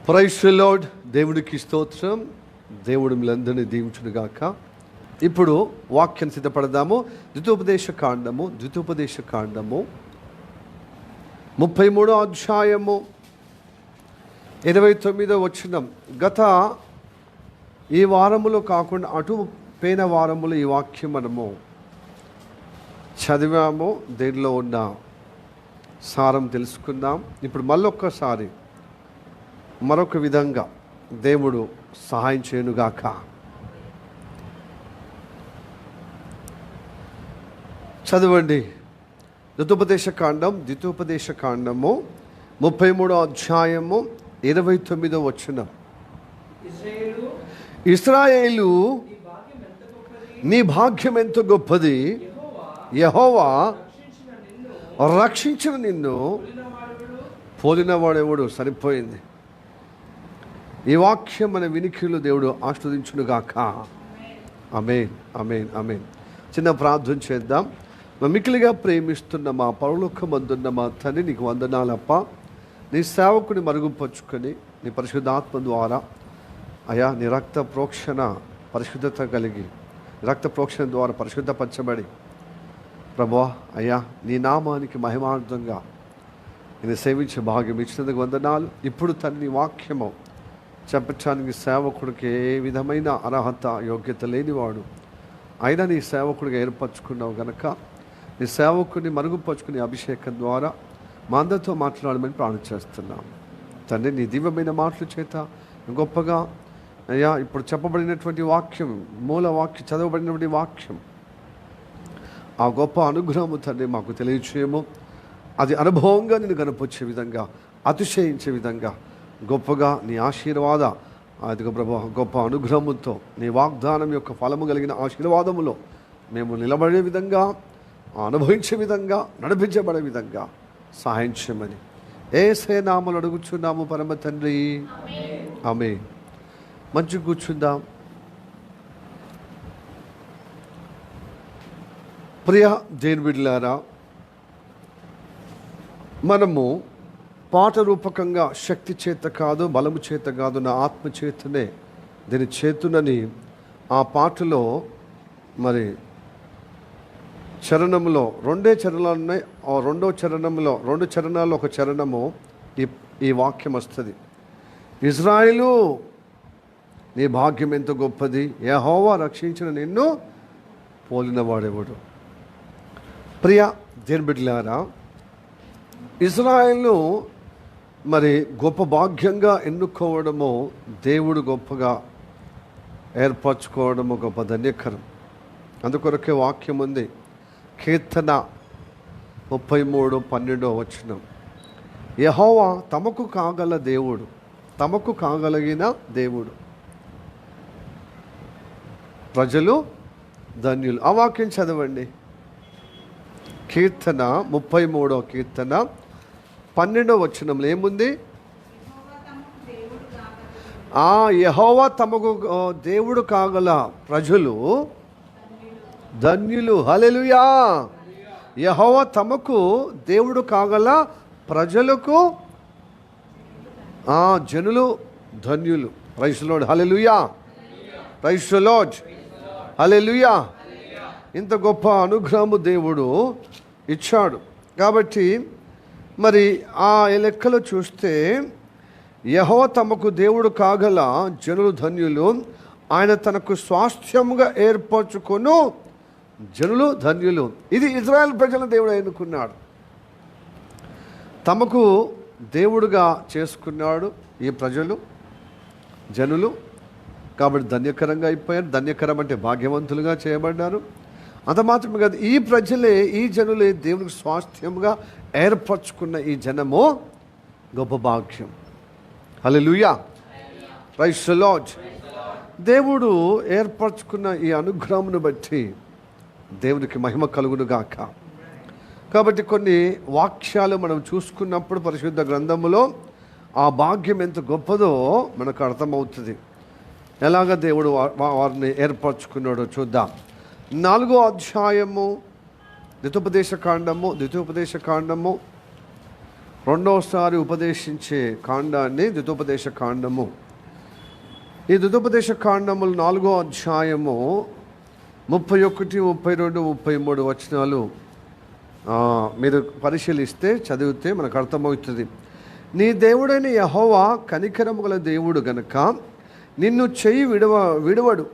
Praise the lord. దేవుడికి స్తోత్రం. దేవుడు మీలందరినీ దీవించునుగాక. ఇప్పుడు వాక్యం సిద్ధపడదాము. ద్వితోపదేశ కాండము 33వ అధ్యాయము 29వ వచనం. గత ఈ వారములో కాకుండా అటు పోయిన వారములో ఈ వాక్యం మనము చదివాము. దీనిలో ఉన్న సారం తెలుసుకుందాం. ఇప్పుడు మళ్ళొక్కసారి మరొక విధంగా దేవుడు సహాయం చేయనుగాక. చదవండి. ద్వితోపదేశ కాండము 33వ అధ్యాయము 29వ వచనం. ఇశ్రాయేలు నీ భాగ్యం ఎంత గొప్పది, యెహోవా రక్షించిన నిన్ను పోలినవాడెవడు. సరిపోయింది. ఈ వాక్యం మన వినికిడిలో దేవుడు ఆస్వాదించునుగాక. ఆమేన్, ఆమేన్, ఆమేన్. చిన్న ప్రార్థన చేద్దాం. మిక్కిలిగా ప్రేమిస్తున్న మా పరలోకమందున్న మా తండ్రి, నీకు వందనాలప్ప. నీ సేవకుని మరుగుపరుచుకొని నీ పరిశుద్ధాత్మ ద్వారా అయా నీ రక్త ప్రోక్షణ పరిశుద్ధత కలిగి రక్త ప్రోక్షణ ద్వారా పరిశుద్ధపరచబడి ప్రభువా అయ్యా నీ నామానికి మహిమార్థంగా నేను సేవించే భాగ్యం ఇచ్చినందుకు వందనాలు. ఇప్పుడు తండ్రి వాక్యము చెప్పటానికి సేవకుడికి ఏ విధమైన అర్హత యోగ్యత లేనివాడు అయినా నీ సేవకుడిగా ఏర్పరచుకున్నావు గనక నీ సేవకుని మరుగుపరుచుకుని అభిషేకం ద్వారా మా అందరితో మాట్లాడమని ప్రార్థన చేస్తున్నాం తండ్రి. నీ దివ్యమైన మాటల చేత గొప్పగా అయ్యా ఇప్పుడు చెప్పబడినటువంటి వాక్యం, మూల వాక్యం, చదవబడినటువంటి వాక్యం, ఆ గొప్ప అనుగ్రహము తండ్రి మాకు తెలియచేయము. అది అనుభవంగా నేను కనపొచ్చే విధంగా, అతిశయించే విధంగా గొప్పగా నీ ఆశీర్వాద అది గొప్ప అనుగ్రహముతో నీ వాగ్దానం యొక్క ఫలము కలిగిన ఆశీర్వాదములో మేము నిలబడే విధంగా, అనుభవించే విధంగా, నడిపించబడే విధంగా సహాయం చేయమని యేసయ్య నామములో అడుగుచున్నాము పరమ తండ్రి. ఆమేన్. మంచి కూర్చుందాం. ప్రియ దేవుని బిడ్డలారా, మనము పాట రూపకంగా శక్తి చేత కాదు, బలము చేత కాదు, నా ఆత్మ చేతనే దీని చేతునని ఆ పాటలో మరి చరణంలో రెండే చరణాలు ఉన్నాయి. ఆ రెండో చరణంలో 2 చరణాల్లో ఒక చరణము ఈ వాక్యం వస్తుంది. ఇజ్రాయేలు నీ భాగ్యం ఎంత గొప్పది, యెహోవా రక్షించిన నిన్ను పోలినవాడెవడు. ప్రియ దేవుని బిడ్డలారా, ఇజ్రాయేలును మరి గొప్ప భాగ్యంగా ఎన్నుకోవడము, దేవుడు గొప్పగా ఏర్పరచుకోవడము గొప్ప ధన్యకరం. అందుకొరకే వాక్యం ఉంది. కీర్తన 33:12 వచనం. యెహోవా తమకు కాగల దేవుడు, తమకు కాగలిగిన దేవుడు, ప్రజలు ధన్యులు. ఆ వాక్యం చదవండి. కీర్తన 33వ కీర్తన 12వ వచనంలో ఏముంది? యెహోవా తమకు దేవుడు కాగల ప్రజలు ధన్యులు. హల్లెలూయా. యెహోవా తమకు దేవుడు కాగల ప్రజలకు జనులు ధన్యులు. Praise the Lord. Hallelujah. Praise the Lord. Hallelujah. ఇంత గొప్ప అనుగ్రహము దేవుడు ఇచ్చాడు. కాబట్టి మరి ఆ లెక్కలో చూస్తే యెహోవా తమకు దేవుడు కాగల జనులు ధన్యులు, ఆయన తనకు స్వాస్థ్యముగా ఏర్పరచుకొను జనులు ధన్యులు. ఇది ఇజ్రాయెల్ ప్రజల దేవుడు ఎన్నుకున్నాడు, తమకు దేవుడుగా చేసుకున్నాడు ఈ ప్రజలు, జనులు. కాబట్టి ధన్యకరంగా అయిపోయారు. ధన్యకరం అంటే భాగ్యవంతులుగా చేయబడ్డారు. అంత మాత్రమే కాదు, ఈ ప్రజలే, ఈ జనులే దేవునికి స్వాస్థ్యంగా ఏర్పరచుకున్న ఈ జనము గొప్ప భాగ్యం. హల్లెలూయా. Praise the Lord. దేవుడు ఏర్పరచుకున్న ఈ అనుగ్రహమును బట్టి దేవునికి మహిమ కలుగునుగాక. కాబట్టి కొన్ని వాక్యాలు మనం చూసుకున్నప్పుడు పరిశుద్ధ గ్రంథములో ఆ భాగ్యం ఎంత గొప్పదో మనకు అర్థమవుతుంది. ఎలాగ దేవుడు వారిని ఏర్పరచుకున్నాడో చూద్దాం. 4వ అధ్యాయము ద్వితోపదేశ కాండము రెండవసారి ఉపదేశించే కాండాన్ని ద్వితోపదేశ కాండము. ఈ ద్వితోపదేశ కాండములు 4వ అధ్యాయము 31, 32, 33 వచనాలు మీరు పరిశీలిస్తే చదివితే మనకు అర్థమవుతుంది. నీ దేవుడైన యెహోవా కనికరము గల దేవుడు గనుక నిన్ను చెయ్యి విడవడు,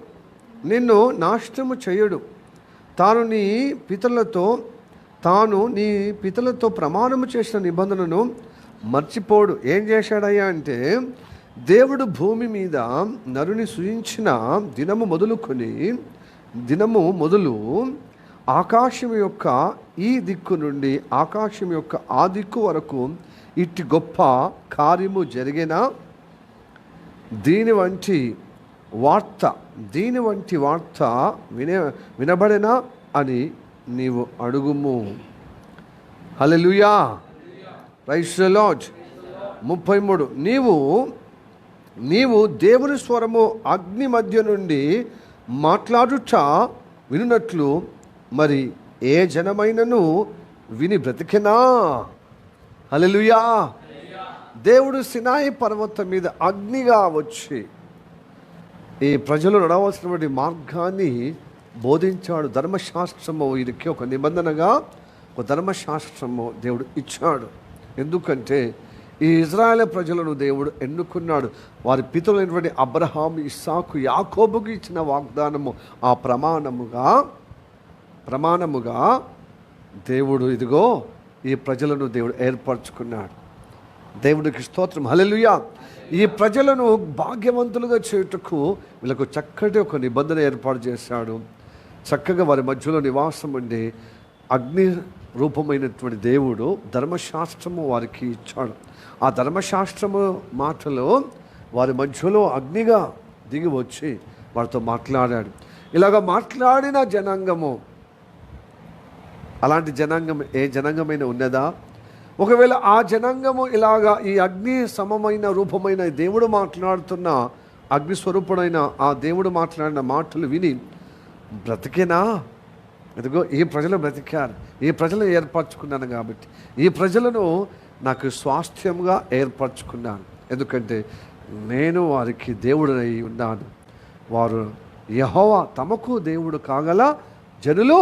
నిన్ను నాశనము చేయడు. తాను నీ పితరులతో ప్రమాణము చేసిన నిబంధనను మర్చిపోడు. ఏం చేశాడయ్యా అంటే, దేవుడు భూమి మీద నరుని సృజించిన దినము మొదలు ఆకాశం యొక్క ఈ దిక్కు నుండి ఆకాశం యొక్క ఆ దిక్కు వరకు ఇట్టి గొప్ప కార్యము జరిగిన దీని వంటి వార్త వినబడేనా అని నీవు అడుగుము. హల్లెలూయా, ప్రైజ్ ది లార్డ్. 33 నీవు దేవుని స్వరము అగ్ని మధ్య నుండి మాట్లాడుట వినున్నట్లు మరి ఏ జనమైనను విని బ్రతికెనా? హల్లెలూయా. దేవుడు సినాయి పర్వతం మీద అగ్నిగా వచ్చి ఈ ప్రజలు నడవలసినటువంటి మార్గాన్ని బోధించాడు. ధర్మశాస్త్రము వీరికి ఒక నిబంధనగా, ఒక ధర్మశాస్త్రము దేవుడు ఇచ్చాడు. ఎందుకంటే ఈ ఇజ్రాయేల్ ప్రజలను దేవుడు ఎన్నుకున్నాడు. వారి పితరులైనటువంటి అబ్రహాము, ఇస్సాకు, యాకోబుకు ఇచ్చిన వాగ్దానము, ఆ ప్రమాణముగా దేవుడు ఇదిగో ఈ ప్రజలను దేవుడు ఏర్పరచుకున్నాడు. దేవుడికి స్తోత్రం, హల్లెలూయా. ఈ ప్రజలను భాగ్యవంతులుగా చేయుటకు వీళ్ళకు చక్కటి ఒక నిబంధన ఏర్పాటు చేశాడు. చక్కగా వారి మధ్యలో నివాసం ఉండి అగ్ని రూపమైనటువంటి దేవుడు ధర్మశాస్త్రము వారికి ఇచ్చాడు. ఆ ధర్మశాస్త్రము మాటలో వారి మధ్యలో అగ్నిగా దిగి వచ్చి వారితో మాట్లాడాడు. ఇలాగ మాట్లాడిన జనాంగము, అలాంటి జనాంగం ఏ జనాంగమైనా ఉన్నదా? ఒకవేళ ఆ జనాంగము ఇలాగా ఈ అగ్ని సమమైన రూపమైన దేవుడు మాట్లాడుతున్న అగ్ని స్వరూపుడైన ఆ దేవుడు మాట్లాడిన మాటలు విని బ్రతికేనా? ఇదిగో ఈ ప్రజలు బ్రతికారు, ఈ ప్రజలు ఏర్పరచుకున్నాను కాబట్టి ఈ ప్రజలను నాకు స్వాస్థ్యంగా ఏర్పరచుకున్నాను. ఎందుకంటే నేను వారికి దేవుడనై ఉన్నాను. వారు యెహోవా తమకు దేవుడు కాగల జనులు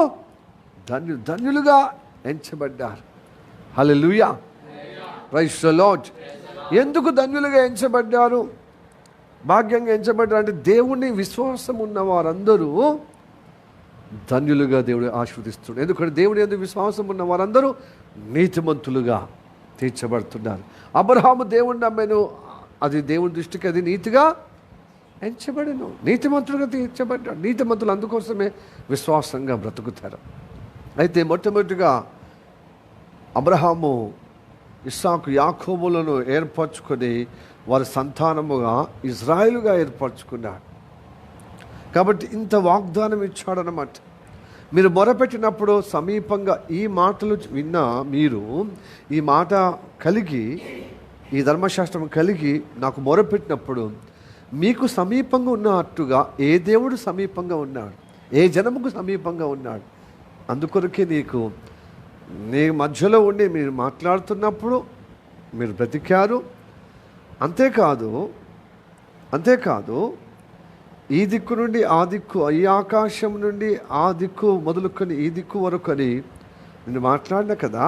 ధన్యులుగా ఎంచబడ్డారు. హల్లెలూయా, ప్రైజ్ ది లార్డ్. ఎందుకు ధన్యులుగా ఎంచబడ్డారు, భాగ్యంగా ఎంచబడ్డారు అంటే దేవుని విశ్వాసం ఉన్న వారందరూ ధన్యులుగా దేవుడు ఆశీర్వదిస్తున్నాడు. ఎందుకంటే దేవుని యందు విశ్వాసం ఉన్న వారందరూ నీతిమంతులుగా తీర్చబడుతున్నారు. అబ్రహాము దేవుణ్ణి నమ్మెను, అది దేవుని దృష్టికి అది నీతిగా ఎంచబడెను, నీతిమంతులుగా తీర్చబడ్డాడు. నీతిమంతులు అందుకోసమే విశ్వాసంగా బ్రతుకుతారు. అయితే మొట్టమొదటిగా అబ్రహాము, ఇస్సాకు, యాకోబులను ఏర్పరచుకొని వారి సంతానముగా ఇజ్రాయేలుగా ఏర్పరచుకున్నాడు. కాబట్టి ఇంత వాగ్దానం ఇచ్చాడనమాట. మీరు మొరపెట్టినప్పుడు సమీపంగా ఈ మాటలు విన్నా, మీరు ఈ మాట కలిగి, ఈ ధర్మశాస్త్రం కలిగి నాకు మొరపెట్టినప్పుడు మీకు సమీపంగా ఉన్నట్టుగా ఏ దేవుడు సమీపంగా ఉన్నాడు, ఏ జనముకు సమీపంగా ఉన్నాడు. అందుకొరకే నీ మధ్యలో ఉండి మీరు మాట్లాడుతున్నప్పుడు మీరు బ్రతికారు. అంతేకాదు ఈ దిక్కు నుండి ఆ దిక్కు, ఈ ఆకాశం నుండి ఆ దిక్కు మొదలుకొని ఈ దిక్కు వరకు అని నేను మాట్లాడినా కదా.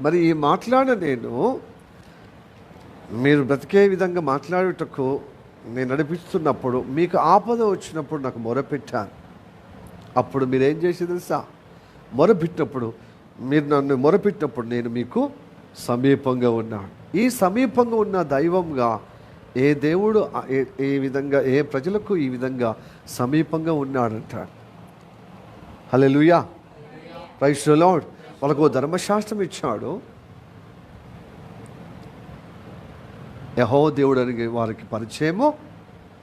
మరి ఈ మాట్లాడిన నేను మీరు బ్రతికే విధంగా మాట్లాడుటకు నేను నడిపిస్తున్నప్పుడు, మీకు ఆపద వచ్చినప్పుడు నాకు మొరపెట్టాను. అప్పుడు మీరేం చేసి తెలుసా? మీరు నన్ను మొరపెట్టినప్పుడు నేను మీకు సమీపంగా ఉన్నాను. ఈ సమీపంగా ఉన్న దైవంగా ఏ దేవుడు ఏ విధంగా ఏ ప్రజలకు ఈ విధంగా సమీపంగా ఉన్నాడంటాడు. హల్లెలూయా, ప్రైజ్ ది లార్డ్. వాళ్ళకు ధర్మశాస్త్రం ఇచ్చాడు. యెహోవా దేవుడు అని వారికి పరిచయము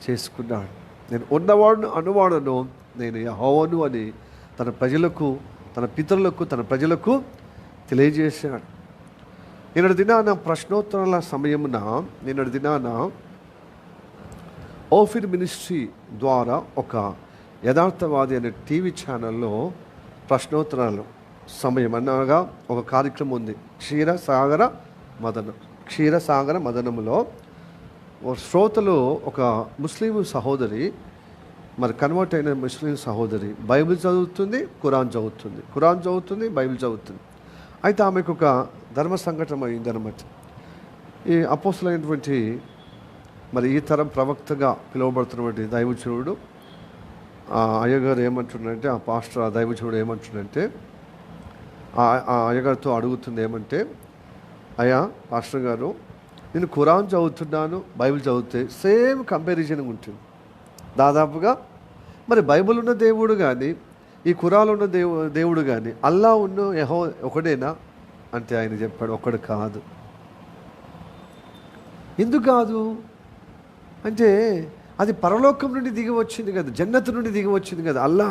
చేసుకున్నాడు. నేను ఉన్నవాడును అనువాడను, నేను యెహోవాను అని తన ప్రజలకు, తన పితరులకు, తన ప్రజలకు తెలియజేశాడు. నిన్నటి దినాన ప్రశ్నోత్తరాల సమయమున ఓఫిర్ మినిస్ట్రీ ద్వారా ఒక యథార్థవాది అనే టీవీ ఛానల్లో ప్రశ్నోత్తరాలు సమయం అనగా ఒక కార్యక్రమం ఉంది. క్షీర సాగర మదనం, క్షీరసాగర మదనములో శ్రోతలు ఒక ముస్లిం సహోదరి, మరి కన్వర్ట్ అయిన ముస్లిం సహోదరి బైబిల్ చదువుతుంది, ఖురాన్ చదువుతుంది, బైబిల్ చదువుతుంది. అయితే ఆమెకు ఒక ధర్మ సంఘటన అయిందనమాట. ఈ అపోస్తులైనటువంటి మరి ఈ తరం ప్రవక్తగా పిలువబడుతున్నటువంటి దైవజనుడు అయ్యగారు ఏమంటున్నాడంటే, ఆ పాస్టర్ ఆ దైవజనుడు ఏమంటున్నాడంటే, ఆ అయ్యగారితో అడుగుతుంది ఏమంటే, అయ్యా పాస్టర్ గారు, నేను ఖురాన్ చదువుతున్నాను, బైబిల్ చదివితే సేమ్ కంపారిజన్ ఉంటుంది దాదాపుగా. మరి బైబిల్ ఉన్న దేవుడు కానీ ఈ ఖురాన్ ఉన్న దేవుడు కానీ అల్లా ఉన్న యెహోవా ఒకడేనా అంటే ఆయన చెప్పాడు, ఒకడు కాదు. ఎందుకు కాదు అంటే, అది పరలోకం నుండి దిగి వచ్చింది కదా, జన్నతు నుండి దిగి వచ్చింది కదా, అల్లా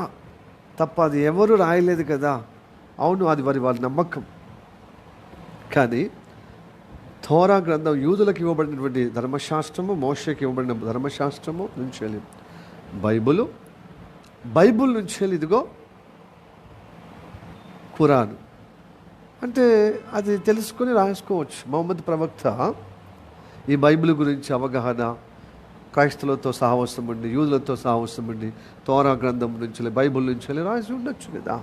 తప్ప అది ఎవరు రాయలేదు కదా. అవును, అది వాళ్ళ నమ్మకం. కానీ తోరా గ్రంథం యూదులకు ఇవ్వబడినటువంటి ధర్మశాస్త్రము, మోషేకి ఇవ్వబడిన ధర్మశాస్త్రము నుంచి వెళ్ళి బైబుల్ నుంచి వెళ్ళి ఇదిగో ఖురాన్ అంటే అది తెలుసుకొని రాసుకోవచ్చు. మహమ్మద్ ప్రవక్త ఈ బైబిల్ గురించి అవగాహన క్రైస్తవులతో సహవాసం ఉండి, యూదులతో సహవాసం ఉండి, తోరా గ్రంథం నుంచి బైబిల్ నుంచి వెళ్ళి రాసి ఉండొచ్చు కదా.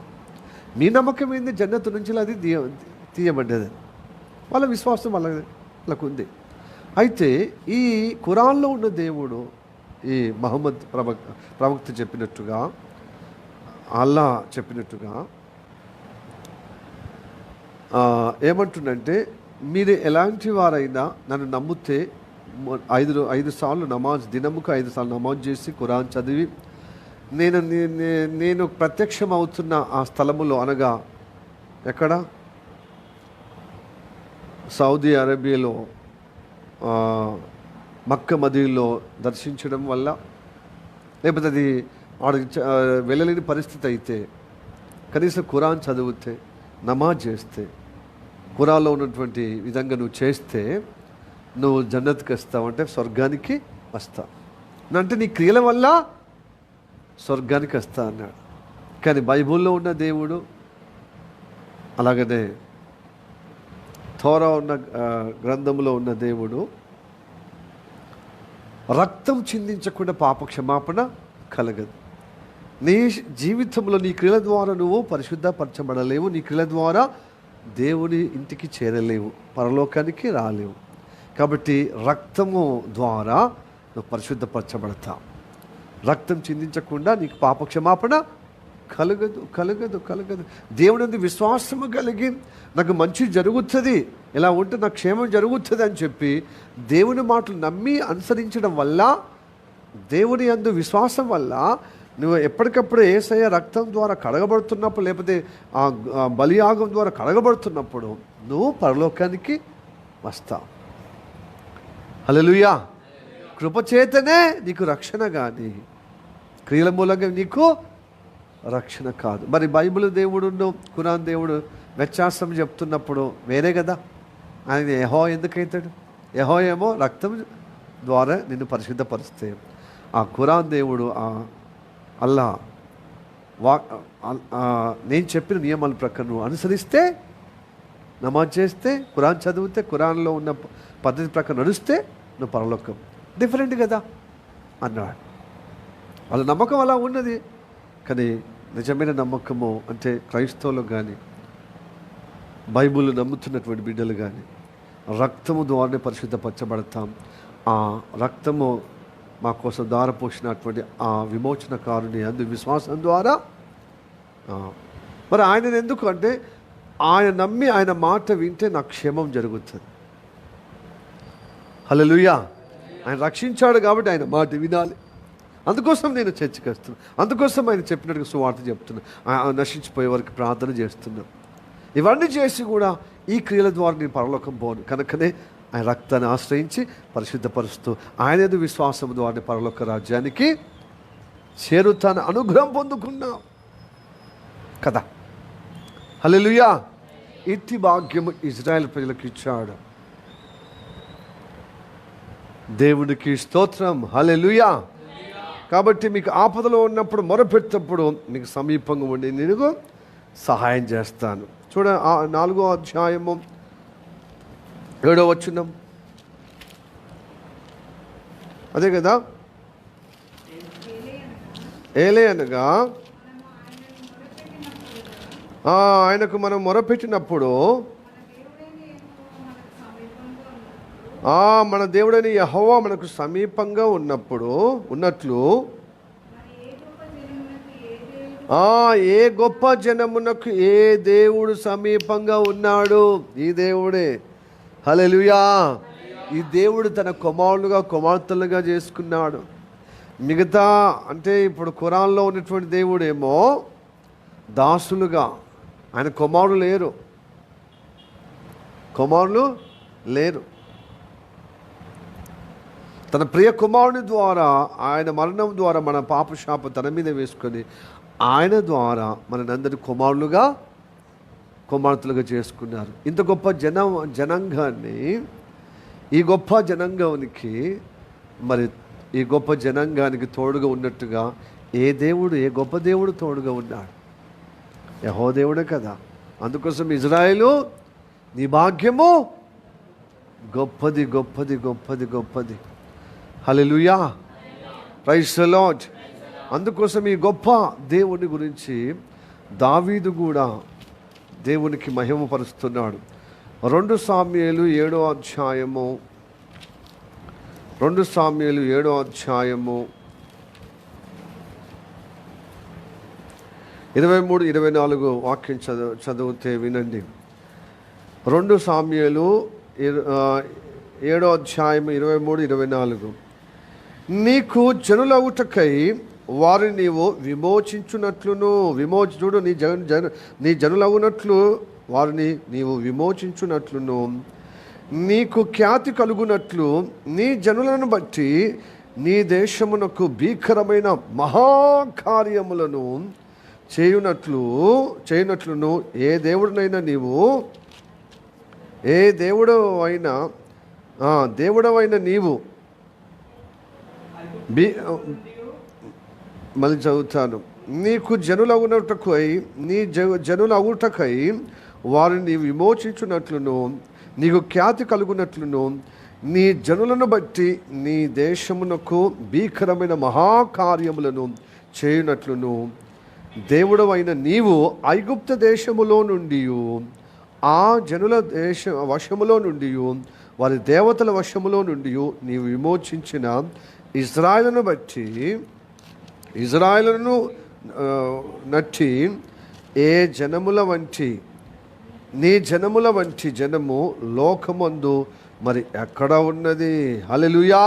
మీ నమ్మకం ఏంది? జన్నతు నుంచి అది తీయబడ్డది. వాళ్ళ విశ్వాసం వాళ్ళకు ఉంది. అయితే ఈ ఖురాన్లో ఉన్న దేవుడు ఈ మహమ్మద్ ప్రవక్త చెప్పినట్టుగా, అల్లా చెప్పినట్టుగా ఏమంటుందంటే, మీరు ఎలాంటి వారైనా నన్ను నమ్మితే 5 సార్లు నమాజ్, దినముకు 5 సార్లు నమాజ్ చేసి ఖురాన్ చదివి నేను ప్రత్యక్షం అవుతున్న ఆ స్థలములో, అనగా ఎక్కడ, సౌదీ అరేబియాలో మక్క మదీనాలో దర్శించడం వల్ల, లేకపోతే అది వెళ్ళలేని పరిస్థితి అయితే కనీసం ఖురాన్ చదివితే, నమాజ్ చేస్తే, ఖురాన్లో ఉన్నటువంటి విధంగా నువ్వు చేస్తే నువ్వు జన్నత్కి వస్తావు, అంటే స్వర్గానికి వస్తావు. అంటే నీ క్రియల వల్ల స్వర్గానికి వస్తా అన్నాడు. కానీ బైబిల్లో ఉన్న దేవుడు, అలాగనే తోరా ఉన్న గ్రంథంలో ఉన్న దేవుడు రక్తం చిందించకుండా పాప క్షమాపణ కలగదు. నీ జీవితంలో నీ క్రియల ద్వారా నువ్వు పరిశుద్ధపరచబడలేవు, నీ క్రియల ద్వారా దేవుని ఇంటికి చేరలేవు, పరలోకానికి రాలేవు. కాబట్టి రక్తము ద్వారా నువ్వు పరిశుద్ధపరచబడతావు. రక్తం చిందించకుండా నీకు పాప క్షమాపణ కలగదు. దేవుని విశ్వాసము కలిగి నాకు మంచి జరుగుతుంది, ఇలా ఉంటే నాకు క్షేమం జరుగుతుంది అని చెప్పి దేవుని మాటలు నమ్మి అనుసరించడం వల్ల, దేవుని యందు విశ్వాసం వల్ల నువ్వు ఎప్పటికప్పుడు యేసయ్య రక్తం ద్వారా కడగబడుతున్నప్పుడు, లేకపోతే ఆ బలియాగం ద్వారా కడగబడుతున్నప్పుడు నువ్వు పరలోకానికి వస్తావు. హల్లెలూయా. కృపచేతనే నీకు రక్షణ, కానీ క్రియల మూలంగా నీకు రక్షణ కాదు. మరి బైబిల్ దేవుడును ఖురాన్ దేవుడు వ్యత్యాసం చెప్తున్నప్పుడు వేరే కదా. ఆయన యెహోవా ఎందుకైతాడు? యెహోవా ఏమో రక్తం ద్వారా నిన్ను పరిశుద్ధపరిస్తే, ఆ ఖురాన్ దేవుడు అల్లా నేను చెప్పిన నియమాల ప్రకారం నువ్వు అనుసరిస్తే, నమాజ్ చేస్తే, ఖురాన్ చదివితే, ఖురాన్లో ఉన్న పద్ధతి ప్రకారం నడిస్తే నువ్వు పరలోకం. డిఫరెంట్ కదా అన్నాడు. వాళ్ళ నమ్మకం అలా ఉన్నది. కానీ నిజమైన నమ్మకము అంటే క్రైస్తవులు కానీ, బైబిల్ నమ్ముతున్నటువంటి బిడ్డలు కానీ, రక్తము ద్వారానే పరిశుద్ధపరచబడతాం. ఆ రక్తము మా కోసం దారపోసినటువంటి ఆ విమోచనకారుని అందు విశ్వాసం ద్వారా మరి ఆయన ఎందుకు అంటే, ఆయన నమ్మి ఆయన మాట వింటే నాకు క్షేమం జరుగుతుంది. హల్లెలూయా. ఆయన రక్షించాడు కాబట్టి ఆయన మాట వినాలి. అందుకోసం నేను చర్చికి వస్తున్నాను, అందుకోసం ఆయన చెప్పినట్టుగా సువార్త చెప్తున్నాను, నశించిపోయే వరకు ప్రార్థన చేస్తున్నాను. ఇవన్నీ చేసి కూడా ఈ క్రియల ద్వారా నేను పరలోకం పోను. కనుకనే ఆయన రక్తాన్ని ఆశ్రయించి పరిశుద్ధపరుస్తూ ఆయన ఎదు విశ్వాసం ద్వారా పరలోక రాజ్యానికి చేరుతాను, అనుగ్రహం పొందుకున్నాం కదా. హల్లెలూయా. ఇట్టి భాగ్యము ఇజ్రాయెల్ ప్రజలకు ఇచ్చాడు. దేవునికి స్తోత్రం. హల్లెలూయా. కాబట్టి మీకు ఆపదలో ఉన్నప్పుడు, మొరపెట్టినప్పుడు మీకు సమీపంగా ఉండి నేను సహాయం చేస్తాను. చూడ 4వ అధ్యాయము 7వ వచనం అదే కదా. ఏలే అనగా ఆయనకు మనం మొరపెట్టినప్పుడు మన దేవుడైన యెహోవా మనకు సమీపంగా ఉన్నట్లు ఏ గొప్ప జనమునకు ఏ దేవుడు సమీపంగా ఉన్నాడు? ఈ దేవుడే. హల్లెలూయా. ఈ దేవుడు తన కుమార్తెలుగా చేసుకున్నాడు. మిగతా అంటే ఇప్పుడు ఖురాన్లో ఉన్నటువంటి దేవుడేమో దాసులుగా, ఆయన కుమారులు లేరు. తన ప్రియ కుమారుని ద్వారా, ఆయన మరణం ద్వారా మన పాపశాప తన మీద వేసుకొని ఆయన ద్వారా మనందరి కుమార్తెలుగా చేసుకున్నారు. ఇంత గొప్ప జనాంగాన్ని, ఈ గొప్ప జనాంగానికి మరి ఈ గొప్ప జనాంగానికి తోడుగా ఉన్నట్టుగా ఏ గొప్ప దేవుడు తోడుగా ఉన్నాడు? యెహోవా దేవుడే కదా. అందుకోసం ఇజ్రాయేలు నీ భాగ్యము గొప్పది గొప్పది గొప్పది గొప్పది. హల్లెలూయా. Praise the Lord. అందుకోసం ఈ గొప్ప దేవుని గురించి దావీదు కూడా దేవునికి మహిమపరుస్తున్నాడు. 2 సామ్యుయేలు 7వ అధ్యాయము 23-24 వాక్యం చదివితే వినండి. 2 సామ్యుయేలు 7వ అధ్యాయం 23-24. నీకు జనులవుటకై వారిని నీవు విమోచించునట్లును, చూడు నీ జనులవునట్లు వారిని నీవు విమోచించునట్లును, నీకు ఖ్యాతి కలుగునట్లు నీ జనులను బట్టి నీ దేశమునకు భీకరమైన మహాకార్యములను చేయునట్లును ఏ దేవుడవైన నీవు మళ్ళీ చదువుతాను. నీకు జనులవుటకై వారిని విమోచించునట్లును, నీకు ఖ్యాతి కలుగునట్లును నీ జనులను బట్టి నీ దేశమునకు భీకరమైన మహాకార్యములను చేయునట్లును దేవుడవైన నీవు ఐగుప్తు దేశములో నుండి, ఆ జనుల వశములో నుండి, వారి దేవతల వశములో నుండి నీవు విమోచించిన ఇజ్రాయేలును నట్టి నీ జనముల వంటి జనము లోకమందు మరి ఎక్కడ ఉన్నది? హల్లెలూయా.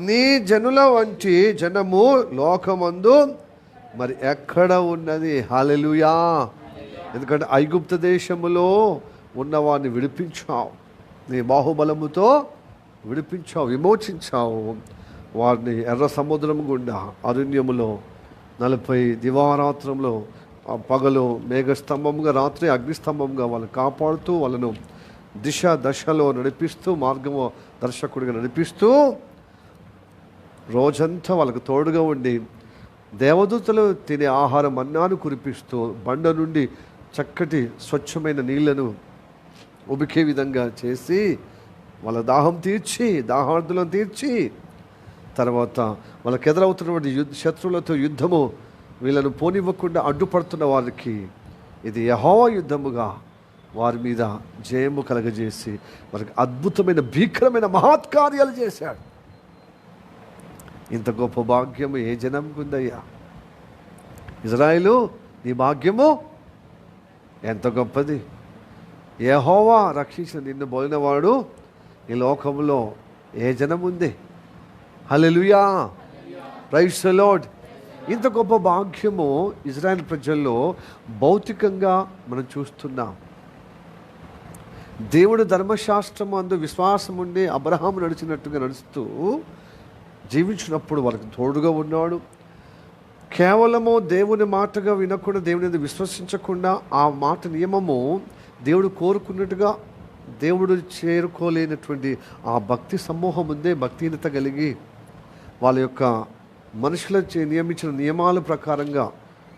నీ జనుల వంటి జనము లోకమందు మరి ఎక్కడ ఉన్నది? హల్లెలూయా. ఎందుకంటే ఐగుప్తు దేశములో ఉన్నవాడిని విడిపించావు, నీ బాహుబలముతో విడిపించావు, విమోచించావు. వారిని ఎర్ర సముద్రం గుండా అరణ్యములో 40 దివారాత్రంలో పగలు మేఘస్తంభంగా, రాత్రి అగ్నిస్తంభంగా వాళ్ళని కాపాడుతూ, వాళ్ళను దశలో నడిపిస్తూ, మార్గము దర్శకుడిగా నడిపిస్తూ, రోజంతా వాళ్ళకు తోడుగా ఉండి, దేవదూతలు తినే ఆహారం అన్నాను కురిపిస్తూ, బండ నుండి చక్కటి స్వచ్ఛమైన నీళ్లను ఉబికే విధంగా చేసి వాళ్ళ దాహార్దులను తీర్చి తర్వాత వాళ్ళకి ఎదురవుతున్నటువంటి శత్రువులతో యుద్ధము వీళ్ళను పోనివ్వకుండా అడ్డుపడుతున్న వారికి ఇది యెహోవా యుద్ధముగా వారి మీద జయము కలగజేసి వారికి అద్భుతమైన భీకరమైన మహత్కార్యాలు చేశాడు. ఇంత గొప్ప భాగ్యము ఏ జనంకు ఉందయ్యా? ఇజ్రాయేలు, నీ భాగ్యము ఎంత గొప్పది. యెహోవా రక్షించిన నిన్ను పోలినవాడు ఈ లోకంలో ఏ జనం ఉంది? హల్లెలూయా. Praise the Lord. ఇంత గొప్ప భాగ్యము ఇజ్రాయెల్ ప్రజల్లో భౌతికంగా మనం చూస్తున్నాం. దేవుడు ధర్మశాస్త్రము అందు విశ్వాసం ఉండి అబ్రహాము నడిచినట్టుగా నడుస్తూ జీవించినప్పుడు వాళ్ళకి తోడుగా ఉన్నాడు. కేవలము దేవుని మాటగా వినకుండా, దేవుని విశ్వసించకుండా ఆ మాట నియమము దేవుడు కోరుకున్నట్టుగా దేవుడు చేరుకోలేనటువంటి ఆ భక్తి సమూహం ఉందే భక్తిహీనత కలిగి వాళ్ళ యొక్క మనుషుల నియమించిన నియమాల ప్రకారంగా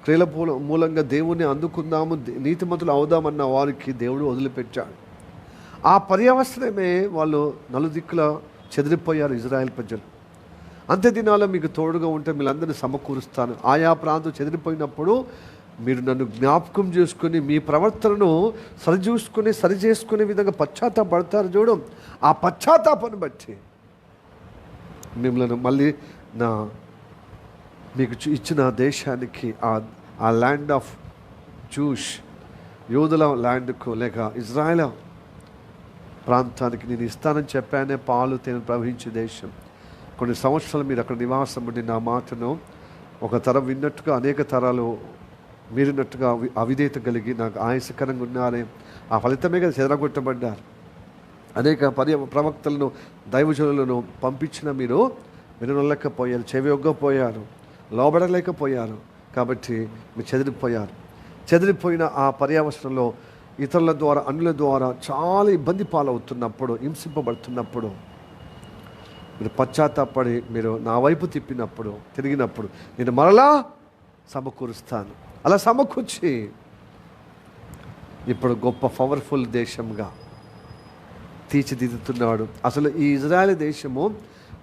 క్రియల మూలంగా దేవుణ్ణి అందుకుందాము, నీతిమంతులు అవుదామన్న వారికి దేవుడు వదిలిపెట్టాడు. ఆ పర్యవసనమే వాళ్ళు నలుదిక్కుల చెదిరిపోయారు ఇజ్రాయెల్ ప్రజలు. అంత్య దినాల్లో మీకు తోడుగా ఉంటే మీరందరినీ సమకూరుస్తాను. ఆయా ప్రాంతం చెదిరిపోయినప్పుడు మీరు నన్ను జ్ఞాపకం చేసుకుని మీ ప్రవర్తనను సరిచేసుకునే విధంగా పశ్చాత్తాపడతారు. చూడు, ఆ పశ్చాత్తాపాన్ని బట్టి మిమ్మల్ని మళ్ళీ మీకు ఇచ్చిన దేశానికి, ఆ ల్యాండ్ ఆఫ్ జూష్, యూదుల ల్యాండ్కు లేక ఇజ్రాయెల్ ప్రాంతానికి నేను ఇస్తానని చెప్పానే, పాలు తేనె ప్రవహించే దేశం. కొన్ని సంవత్సరాలు మీరు అక్కడ నివాసం ఉండి నా మాటను ఒక తరం విన్నట్టుగా అనేక తరాలు మీరినట్టుగా అవిధేయత కలిగి నాకు ఆయాసకరంగా ఉన్నారే, ఆ ఫలితమే కదా చెదరగొట్టబడ్డారు. అనేక ప్రవక్తలను దైవజనులను పంపించిన మీరు వినలేకపోయారు, చెవియొగ్గపోయారు, లోబడలేకపోయారు. కాబట్టి మీరు చెదిరిపోయిన ఆ పర్యావసనంలో ఇతరుల ద్వారా, అన్యుల ద్వారా చాలా ఇబ్బంది పాలవుతున్నప్పుడు, హింసింపబడుతున్నప్పుడు మీరు పశ్చాత్తాపడి మీరు నా వైపు తిరిగినప్పుడు నేను మరలా సమకూరుస్తాను. అలా సమకూర్చి ఇప్పుడు గొప్ప పవర్ఫుల్ దేశంగా తీర్చిదిద్దుతున్నాడు. అసలు ఈ ఇజ్రాయెల్ దేశము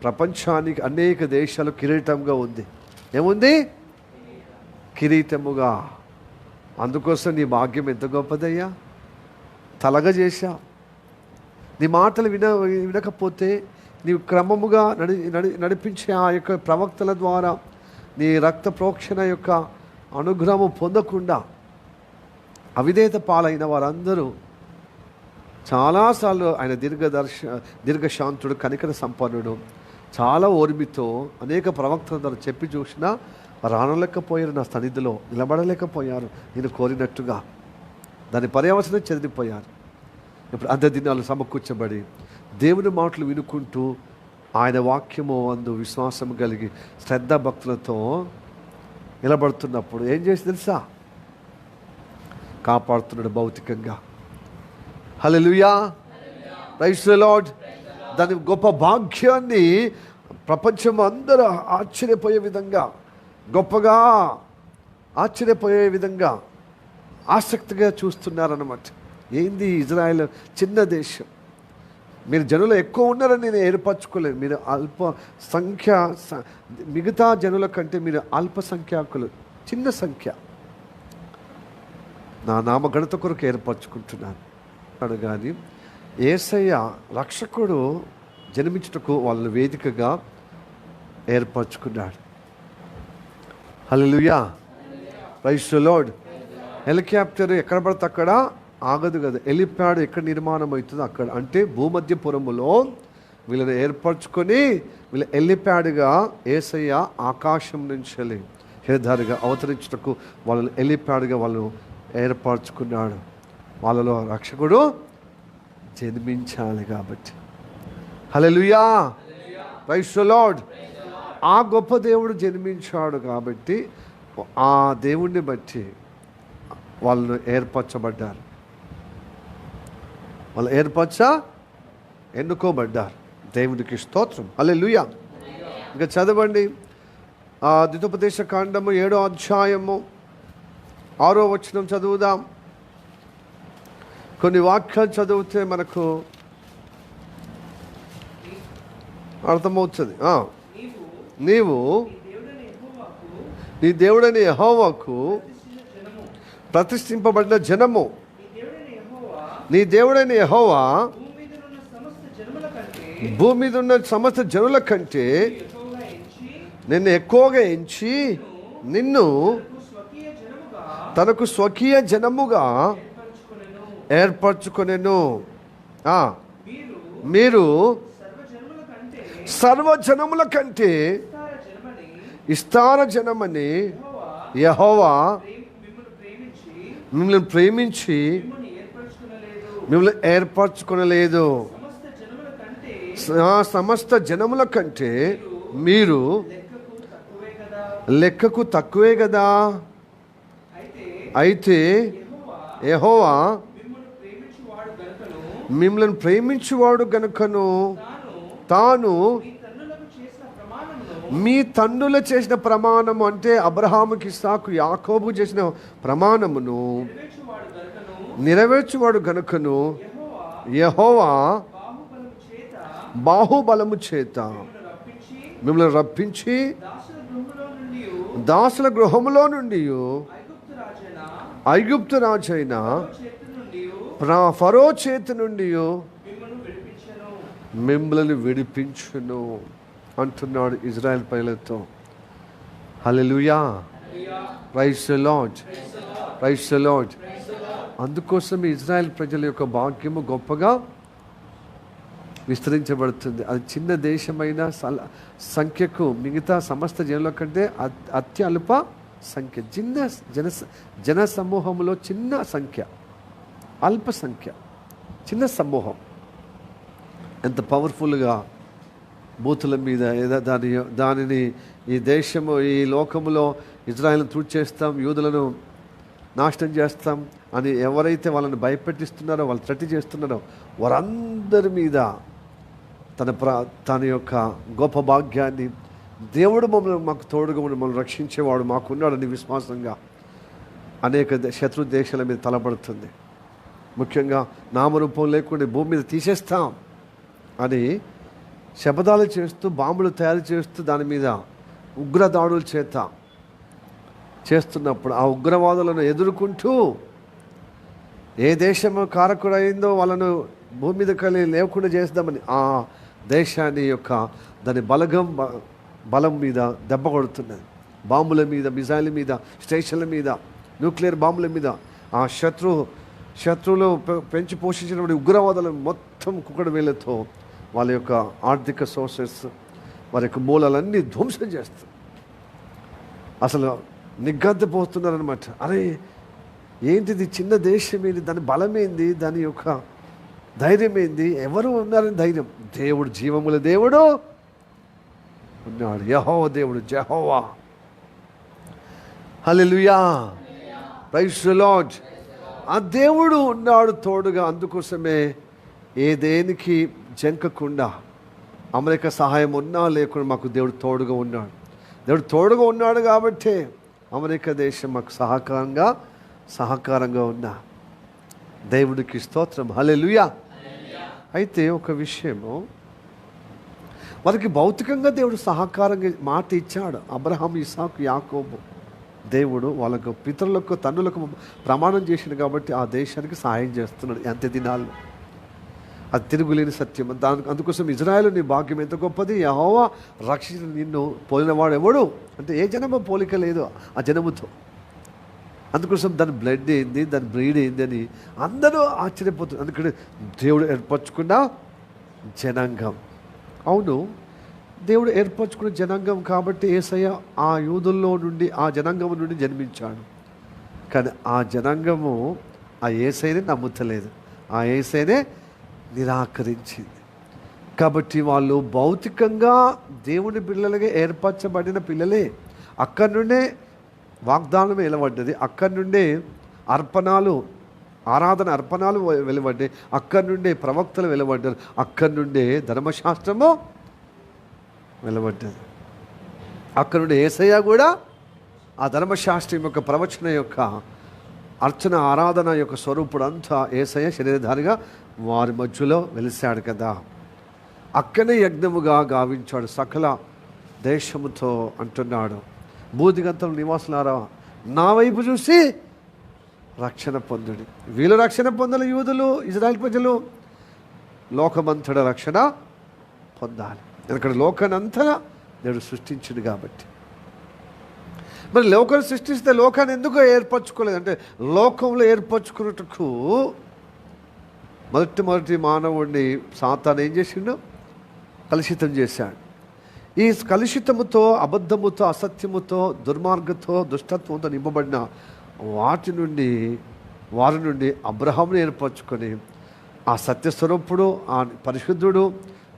ప్రపంచానికి అనేక దేశాలు కిరీటంగా ఉంది. ఏముంది? కిరీటముగా. అందుకోసం నీ భాగ్యం ఎంత గొప్పదయ్యా. తలగా చేశా. నీ మాటలు వినకపోతే నీవు క్రమముగా నడిపించే ఆ యొక్క ప్రవక్తల ద్వారా నీ రక్త ప్రోక్షణ యొక్క అనుగ్రహము పొందకుండా అవిధేయత పాలైన వారందరూ చాలాసార్లు ఆయన దీర్ఘశాంతుడు, కనికర సంపన్నుడు, చాలా ఓర్మితో అనేక ప్రవక్తల ద్వారా చెప్పి చూసినా రానలేకపోయారు, నా సన్నిధిలో నిలబడలేకపోయారు నేను కోరినట్టుగా. దాని పర్యవసనం చెదిరిపోయారు. ఇప్పుడు అంత్య దినాలు సమకూర్చబడి దేవుని మాటలు వినుకుంటూ ఆయన వాక్యము అందు విశ్వాసం కలిగి శ్రద్ధ భక్తులతో నిలబడుతున్నప్పుడు ఏం చేసి తెలుసా? కాపాడుతున్నాడు భౌతికంగా. హల్లెలూయా, ప్రైజ్ ది లార్డ్. దాని గొప్ప భాగ్యాన్ని ప్రపంచం అందరూ ఆశ్చర్యపోయే విధంగా, గొప్పగా ఆశ్చర్యపోయే విధంగా ఆసక్తిగా చూస్తున్నారన్నమాట. ఏంది ఇజ్రాయెల్ చిన్న దేశం, మీరు జనులు ఎక్కువ ఉన్నారని నేను ఏర్పరచుకోలేదు. మీరు అల్ప సంఖ్య, మిగతా జనుల కంటే మీరు అల్పసంఖ్యాకులు, చిన్న సంఖ్య. నా నామఘనత కొరకు ఏర్పరచుకుంటున్నాను కానీ యేసయ్య రక్షకుడు జన్మించుటకు వాళ్ళని వేదికగా ఏర్పరచుకున్నాడు. హల్లెలూయా, ప్రైజ్ ది లార్డ్. హెలికాప్టర్ ఎక్కడ పడితే అక్కడ ఆగదు కదా. హెలిప్యాడ్ ఎక్కడ నిర్మాణం అవుతుందో అక్కడ, అంటే భూమధ్యపురములో వీళ్ళని ఏర్పరచుకొని వీళ్ళ హెలిప్యాడ్గా యేసయ్య ఆకాశం నుంచి హెలిదారిగా అవతరించుటకు వాళ్ళని హెలిప్యాడ్గా వాళ్ళను ఏర్పరచుకున్నాడు. వాళ్ళలో రక్షకుడు జన్మించాలి కాబట్టి. హల్లెలూయా, ప్రైజ్ ది లార్డ్. ఆ గొప్ప దేవుడు జన్మించాడు కాబట్టి ఆ దేవుణ్ణి బట్టి వాళ్ళు ఏర్పరచబడ్డారు, వాళ్ళు ఎన్నుకోబడ్డారు. దేవునికి స్తోత్రం. హల్లెలూయా. ఇంకా చదవండి, ద్వితోపదేశ కాండము 7వ అధ్యాయము 6వ వచనం చదువుదాం. కొన్ని వాక్యాలు చదివితే మనకు అర్థమవుతుంది. నీవు నీ దేవుడైన యెహోవాకు ప్రతిష్ఠింపబడిన జనము. నీ దేవుడైన యెహోవా భూమి మీద ఉన్న సమస్త జనుల కంటే నిన్ను ఎక్కువగా ఎంచి నిన్ను తనకు స్వకీయ జనముగా ఏర్పరచుకొనెను. మీరు సర్వజనముల కంటే విస్తార జనమని యెహోవా మిమ్మల్ని ప్రేమించి మిమ్మల్ని ఏర్పరచుకొనలేదు. సమస్త జనముల కంటే మీరు లెక్కకు తక్కువే కదా. అయితే యెహోవా మిమ్మల్ని ప్రేమించువాడు గనుకను తాను మీ తండ్రులు చేసిన ప్రమాణము, అంటే అబ్రహాముకి, ఇస్సాకు, యాకోబు చేసిన ప్రమాణమును నెరవేర్చువాడు గనుకను యెహోవా బాహుబలము చేత మిమ్మల్ని రప్పించి దాసుల గృహములో నుండి ఐగుప్తు రాజైన ఫరో చేతి నుండి మిమ్మల్ని విడిపించును అంటున్నాడు ఇజ్రాయెల్ ప్రజలతో. Hallelujah, praise the Lord, praise the Lord. అందుకోసం ఇజ్రాయెల్ ప్రజల యొక్క భాగ్యము గొప్పగా విస్తరించబడుతుంది. అది చిన్న దేశమైన సంఖ్యకు మిగతా సమస్త జనుల కంటే అత్యల్ప సంఖ్య. చిన్న జన సమూహంలో చిన్న సంఖ్య, అల్ప సంఖ్య, చిన్న సమూహం. ఎంత పవర్ఫుల్గా బూతుల మీద దానిని ఈ దేశము, ఈ లోకములో ఇజ్రాయెల్ని తుడిచేస్తాం, యూదులను నాశనం చేస్తాం అని ఎవరైతే వాళ్ళని భయపెట్టిస్తున్నారో, వాళ్ళు త్రెట్ చేస్తున్నారో వారందరి మీద తన యొక్క గొప్ప భాగ్యాన్ని, దేవుడు మాకు తోడుగా మమ్మల్ని రక్షించేవాడు మాకున్నాడని విశ్వాసంగా అనేక శత్రు దేశాల మీద తలబడుతుంది. ముఖ్యంగా నామరూపం లేకుండా భూమి మీద తీసేస్తాం అని శపథాలు చేస్తూ, బాంబులు తయారు చేస్తూ దాని మీద ఉగ్రదాడులు చేస్తున్నప్పుడు ఆ ఉగ్రవాదులను ఎదుర్కొంటూ ఏ దేశము కారకుడైందో వాళ్ళను భూమి మీద లేకుండా చేద్దామని ఆ దేశాన్ని యొక్క దాని బలం మీద దెబ్బ కొడుతున్నది. బాంబుల మీద, మిజైల్ మీద, స్టేషన్ల మీద, న్యూక్లియర్ బాంబుల మీద ఆ శత్రువులు పెంచి పోషించినటువంటి ఉగ్రవాదులు మొత్తం కుక్కడి వేళ్ళతో వాళ్ళ యొక్క ఆర్థిక సోర్సెస్, వారి యొక్క మూలాలన్నీ ధ్వంసం చేస్తారు. అసలు నిగ్గద్దపోతున్నారనమాట. అరే ఏంటిది, చిన్న దేశం ఏంది, దాని బలమేంది, దాని యొక్క ధైర్యం ఏంది, ఎవరు ఉన్నారని ధైర్యం. దేవుడు, జీవముల దేవుడు ఉన్నాడు, యెహోవా దేవుడు, యెహోవా. హల్లెలూయా, ప్రైజ్ ది లార్డ్. ఆ దేవుడు ఉన్నాడు తోడుగా. అందుకోసమే దేనికి జంకకుండా, అమెరికా సహాయం ఉన్నా లేకుండా మాకు దేవుడు తోడుగా ఉన్నాడు. దేవుడు తోడుగా ఉన్నాడు కాబట్టే అమెరికా దేశం మాకు సహకారంగా ఉన్నా. దేవుడికి స్తోత్రం, హల్లెలూయా. అయితే ఒక విషయము, వారికి భౌతికంగా దేవుడు సహకారంగా మాట ఇచ్చాడు. అబ్రహాం, ఇస్సాకు, యాకోబు దేవుడు వాళ్ళకు పితరులకు, తండ్రులకు ప్రమాణం చేసిండు కాబట్టి ఆ దేశానికి సహాయం చేస్తున్నాడు అంత్య దినాల్లో. అది తిరుగులేని సత్యం. అందుకోసం ఇజ్రాయేలు నీ భాగ్యం ఎంత గొప్పది, యెహోవా రక్షించిన నిన్ను పోలినవాడు ఎవడు అంటే ఏ జనము పోలిక లేదు ఆ జనముతో. అందుకోసం దాని బ్లడ్ ఏంది, దాని బ్రీడ్ ఏంది అని అందరూ ఆశ్చర్యపోతున్నారు. అందుకని దేవుడు ఏర్పరచుకున్న జనాంగం. అవును, దేవుడు ఏర్పరచుకున్న జనాంగం కాబట్టి యేసయ్య ఆ యూదుల్లో నుండి, ఆ జనాంగం నుండి జన్మించాడు. కానీ ఆ జనాంగము ఆ యేసయ్యనే నమ్ముతలేదు, ఆ యేసయ్యనే నిరాకరించింది. కాబట్టి వాళ్ళు భౌతికంగా దేవుని పిల్లలుగా ఏర్పరచబడిన పిల్లలే. అక్కడి నుండే వాగ్దానం వెలువడ్డది, అక్కడి నుండే ఆరాధన అర్పణాలు వెలువడ్డాయి, అక్కడి నుండే ప్రవక్తలు వెలువడ్డారు, అక్కడి నుండే ధర్మశాస్త్రము వెలువడ్డది. అక్కడి నుండి యేసయ్య కూడా ఆ ధర్మశాస్త్రం యొక్క ప్రవచన యొక్క అర్చన ఆరాధన యొక్క స్వరూపుడు అంతా యేసయ్య శరీరధారిగా వారి మధ్యలో వెలిశాడు కదా. అక్కనే యజ్ఞముగా గావించాడు సకల దేశముతో అంటున్నాడు. బూదిగంతల నివాసులారా, నా వైపు చూసి రక్షణ పొందుడి. వీళ్ళు రక్షణ పొందాలి, యూదులు, ఇజ్రాయెల్ ప్రజలు లోకమంతట రక్షణ పొందాలి. ఎందుకంటే లోకానంతా దేవుడు సృష్టించుడు కాబట్టి. మరి లోకాన్ని సృష్టిస్తే లోకాన్ని ఎందుకు ఏర్పరచుకోలేదు అంటే, లోకంలో ఏర్పరచుకున్నట్టుకు మొదటి మానవుడిని సాతాను ఏం చేసిండు, కలుషితం చేశాడు. ఈ కలుషితముతో, అబద్ధముతో, అసత్యముతో, దుర్మార్గంతో, దుష్టత్వంతో నింపబడిన వారి నుండి అబ్రహామును ఏర్పరచుకొని ఆ సత్యస్వరూపుడు, ఆ పరిశుద్ధుడు,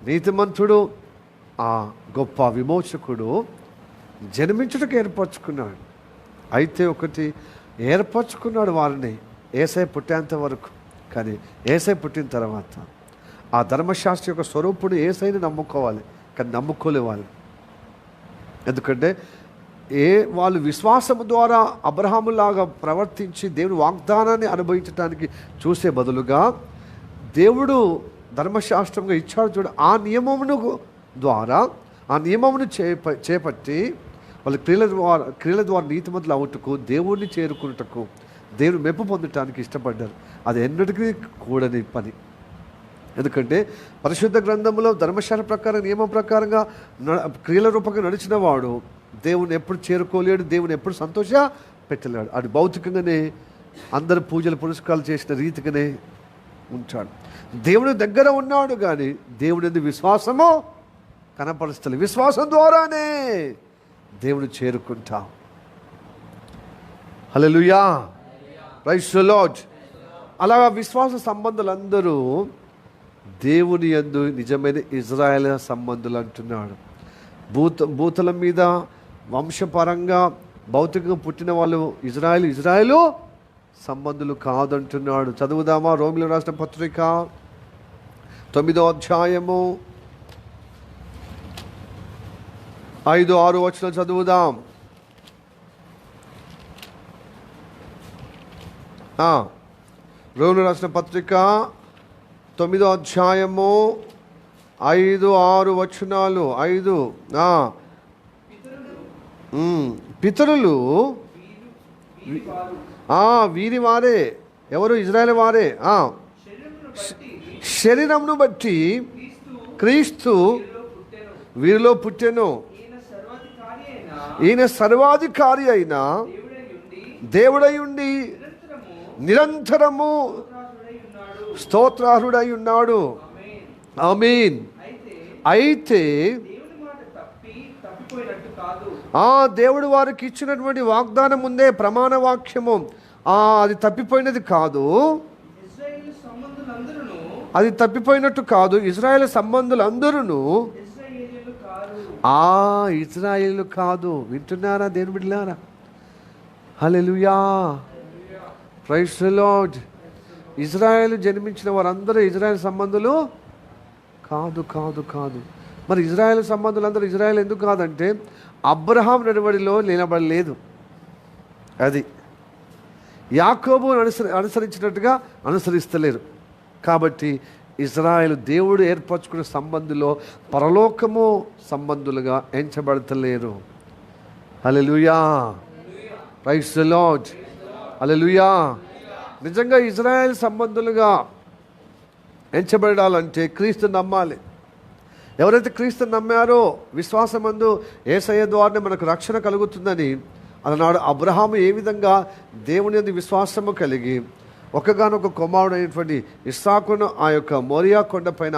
నీతిమంతుడు, ఆ గొప్ప విమోచకుడు జన్మించుటకు ఏర్పరచుకున్నాడు. అయితే ఒకటి ఏర్పరచుకున్నాడు వారిని యేసయ్య పుట్టేంత వరకు. కానీ యేసయ్య పుట్టిన తర్వాత ఆ ధర్మశాస్త్ర యొక్క స్వరూపుడు యేసయ్యని నమ్ముకోవాలి, కానీ నమ్ముకోలే వాళ్ళు. ఎందుకంటే వాళ్ళు విశ్వాసము ద్వారా అబ్రహాములాగా ప్రవర్తించి దేవుని వాగ్దానాన్ని అనుభవించడానికి చూసే బదులుగా దేవుడు ధర్మశాస్త్రంగా ఇచ్చాడు చూడు, ఆ నియమమును ద్వారా ఆ నియమమును చేపట్టి వాళ్ళ క్రియల ద్వారా నీతిమంతులు అవుటకు, దేవుడిని చేరుకున్నటకు, దేవుని మెప్పు పొందటానికి ఇష్టపడ్డారు. అది ఎన్నటికీ కూడని పని. ఎందుకంటే పరిశుద్ధ గ్రంథంలో ధర్మశాస్త్ర ప్రకారం నియమం ప్రకారంగా క్రియల రూపంగా నడిచిన వాడు దేవుని ఎప్పుడు చేరుకోలేడు, దేవుని ఎప్పుడు సంతోష పెట్టలేడు. అది భౌతికంగానే అందరు పూజలు పురస్కారాలు చేసిన రీతిగానే ఉంటాడు. దేవుని దగ్గర ఉన్నాడు కానీ దేవుని యందు విశ్వాసము కనపరుస్తలేదు. విశ్వాసం ద్వారానే దేవుని చేరుకుంటాం. హల్లెలూయా, ప్రైజ్ ది లార్డ్. అలాగా విశ్వాస సంబంధులందరూ దేవుని యందు నిజమైన ఇజ్రాయేల్ సంబంధులు అంటున్నాడు. భూతల మీద వంశపరంగా భౌతికంగా పుట్టిన వాళ్ళు ఇజ్రాయేలు సంబంధులు కాదంటున్నాడు. చదువుదామా? రోమిలకు రాసిన పత్రిక 9వ అధ్యాయము 5-6 వచనాలు చదువుదాం. రోమిలకు రాసిన పత్రిక 9వ అధ్యాయము 5-6 వచనాలు. 5 పితరులు వీరి వారే. ఎవరు? ఇజ్రాయేల్ వారే. శరీరమును బట్టి క్రీస్తు వీరిలో పుట్టెను. ఈయన సర్వాధికారి అయిన దేవుడై ఉండి నిరంతరము స్తోత్రార్హుడై ఉన్నాడు. ఆమేన్. అయితే దేవుడు వారికి ఇచ్చినటువంటి వాగ్దానం ఉందే, ప్రమాణ వాక్యము, అది తప్పిపోయినది కాదు. అది తప్పిపోయినట్టు కాదు. ఇజ్రాయేల్ సంబంధులందరూ ఇజ్రాయేలు కాదు. వింటున్నారా దేవుని బిడ్డలారా? హల్లెలూయా, ప్రైజ్ ది లార్డ్. ఇజ్రాయేలు జన్మించిన వారందరూ ఇజ్రాయేల్ సంబంధులు కాదు కాదు కాదు. మరి ఇజ్రాయేల్ సంబంధులందరూ ఇజ్రాయేల్ ఎందుకు కాదంటే అబ్రహాం నడవడిలో నిలబడలేదు. అది యాకోబు అనుసరించినట్టుగా అనుసరిస్తలేరు. కాబట్టి ఇజ్రాయేల్ దేవుడు ఏర్పరచుకున్న సంబంధులో పరలోకము సంబంధులుగా ఎంచబడతలేరు. హల్లెలూయా, ప్రైజ్ ది లార్డ్. హల్లెలూయా. నిజంగా ఇజ్రాయేల్ సంబంధులుగా ఎంచబడాలంటే క్రీస్తు నమ్మాలి. ఎవరైతే క్రీస్తు నమ్మారో విశ్వాసమందు యేసయ్య ద్వారానే మనకు రక్షణ కలుగుతుందని అలనాడు అబ్రహాము ఏ విధంగా దేవుని యందు విశ్వాసము కలిగి ఒకగానొక కుమారుడు అయినటువంటి ఇస్సాకును ఆ యొక్క మోరియా కొండ పైన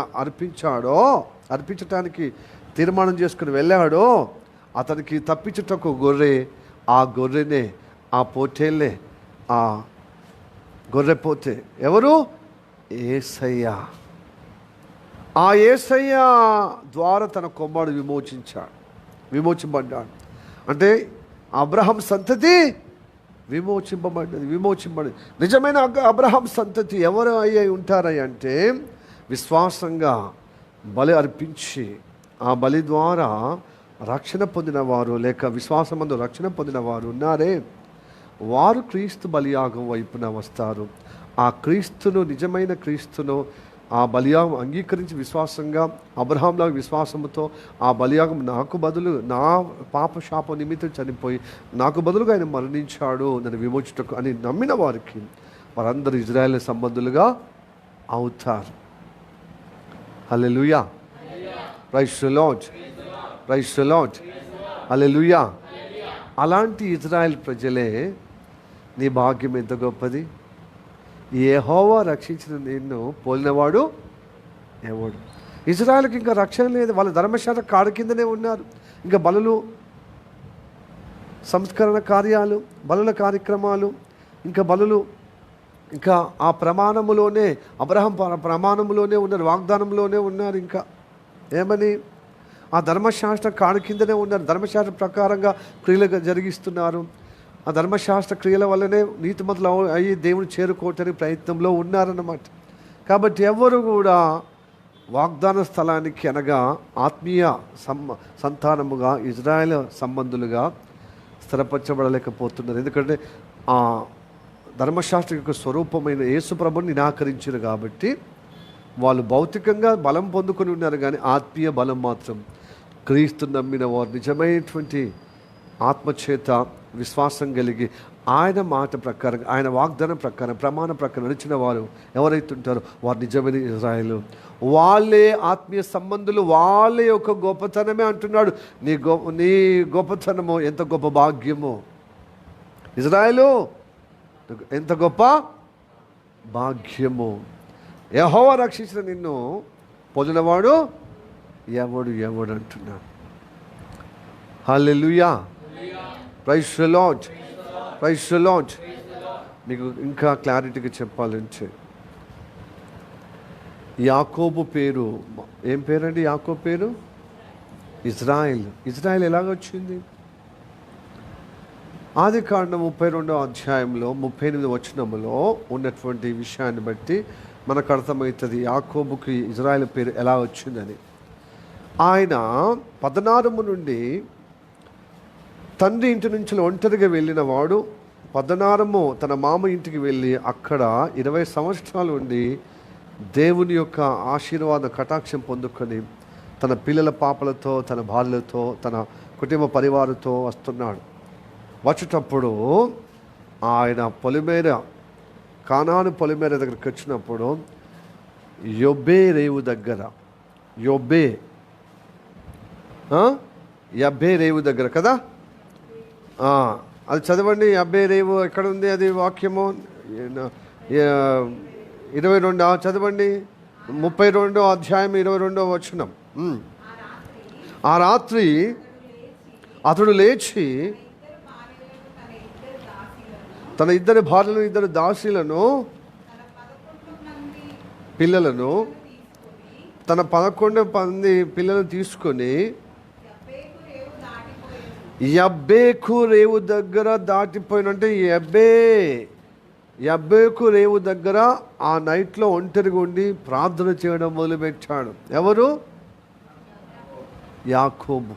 అర్పించటానికి తీర్మానం చేసుకుని వెళ్ళాడో, అతనికి తప్పించుటకు గొర్రె, ఆ గొర్రెనే, ఆ పోటేళ్ళే, ఆ గొర్రెపోతే ఎవరు? యేసయ్య. ఆ యేసయ్య ద్వారా తన కుమారుడు విమోచింపబడ్డాడు. అంటే అబ్రహాం సంతతి విమోచింపబడి నిజమైన అబ్రహాం సంతతి ఎవరు అయ్యి ఉంటారని అంటే విశ్వాసంగా బలి అర్పించి ఆ బలి ద్వారా రక్షణ పొందినవారు, లేక విశ్వాసమందు రక్షణ పొందినవారు ఉన్నారే, వారు క్రీస్తు బలియాగం వైపున వస్తారు. ఆ క్రీస్తును, నిజమైన క్రీస్తును, ఆ బలియాగం అంగీకరించి విశ్వాసంగా అబ్రహాంలాగా విశ్వాసముతో ఆ బలియాగం నాకు బదులు, నా పాప శాప నిమిత్తం చనిపోయి నాకు బదులుగా ఆయన మరణించాడు నన్ను విమోచుటకు అని నమ్మిన వారికి వారందరూ ఇజ్రాయేల్ సంబంధులుగా అవుతారు. Hallelujah, praise the Lord, praise the Lord, hallelujah. అలాంటి ఇజ్రాయేల్ ప్రజలే నీ భాగ్యం ఎంత గొప్పది. యెహోవా రక్షించిన నిన్ను పోలినవాడు ఎవడు? ఇజ్రాయేల్కి ఇంకా రక్షణ లేదు. వాళ్ళ ధర్మశాస్త్ర కాడి కిందనే ఉన్నారు. ఇంకా బలులు, సంస్కరణ కార్యాలు, బలుల కార్యక్రమాలు, ఇంకా ఆ ప్రమాణములోనే, అబ్రహాం ప్రమాణములోనే ఉన్నారు, వాగ్దానంలోనే ఉన్నారు. ఇంకా ఏమని? ఆ ధర్మశాస్త్ర కాడి కిందనే ఉన్నారు. ధర్మశాస్త్ర ప్రకారంగా క్రియలు జరిగిస్తున్నారు. ఆ ధర్మశాస్త్ర క్రియల వల్లనే నీతిమంతులు అయ్యి దేవుని చేరుకోవటానికి ప్రయత్నంలో ఉన్నారన్నమాట. కాబట్టి ఎవరు కూడా వాగ్దాన స్థలానికి అనగా ఆత్మీయ సంతానముగా ఇజ్రాయేల్ సంబంధులుగా స్థిరపరచబడలేకపోతున్నారు. ఎందుకంటే ఆ ధర్మశాస్త్ర యొక్క స్వరూపమైన యేసు ప్రభుని నిరాకరించారు. కాబట్టి వాళ్ళు భౌతికంగా బలం పొందుకొని ఉన్నారు, కానీ ఆత్మీయ బలం మాత్రం క్రీస్తు నమ్మిన వారు నిజమైనటువంటి ఆత్మచేత విశ్వాసం కలిగి ఆయన మాట ప్రకారం, ఆయన వాగ్దానం ప్రకారం, ప్రమాణ ప్రకారం నడిచిన వారు ఎవరైతే ఉంటారో వారు నిజమైన ఇజ్రాయేలు. వాళ్ళే ఆత్మీయ సంబంధులు, వాళ్ళే ఒక గొప్పతనమే అంటున్నాడు. నీ గొప్పతనము ఎంత గొప్ప భాగ్యము. ఇజ్రాయేలు ఎంత గొప్ప భాగ్యము. యెహోవా రక్షించిన నిన్ను పొందినవాడు ఎవడు అంటున్నాడు. Hallelujah, praise the Lord, praise the Lord. మీకు ఇంకా క్లారిటీగా చెప్పాలంటే యాకోబు పేరు ఏం పేరండి? యాకోబు పేరు ఇజ్రాయిల్. ఇజ్రాయిల్ ఎలాగొచ్చింది? ఆదికాండం 32వ అధ్యాయంలో 38వ వచనములో ఉన్నటువంటి విషయాన్ని బట్టి మనకు అర్థమవుతుంది యాకోబుకి ఇజ్రాయిల్ పేరు ఎలా వచ్చిందని. ఆయన 16 నుండి తండ్రి ఇంటి నుంచి ఒంటరిగా వెళ్ళిన వాడు 16 తన మామ ఇంటికి వెళ్ళి అక్కడ 20 సంవత్సరాలు ఉండి దేవుని యొక్క ఆశీర్వాద కటాక్షం పొందుకొని తన పిల్లల పాపలతో, తన భార్యలతో, తన కుటుంబ పరివారంతో వస్తున్నాడు. వచ్చేటప్పుడు ఆయన పొలిమేర, కానాను పొలిమేర దగ్గరికి వచ్చినప్పుడు యొబ్బే రేవు దగ్గర, యబ్బే రేవు దగ్గర కదా, అది చదవండి. యబ్బే రేవు ఎక్కడ ఉంది? అది వాక్యము 22 చదవండి. 32వ అధ్యాయం 22వ వచనం. ఆ రాత్రి అతడు లేచి తన 2 భార్యలను 2 దాసీలను పిల్లలను, తన 11 మంది పిల్లలను తీసుకొని యబ్బేకు రేవు దగ్గర దాటిపోయినంటే యబ్బేకు రేవు దగ్గర ఆ నైట్లో ఒంటరిగా ఉండి ప్రార్థన చేయడం మొదలుపెట్టాడు. ఎవరు? యాకోబు.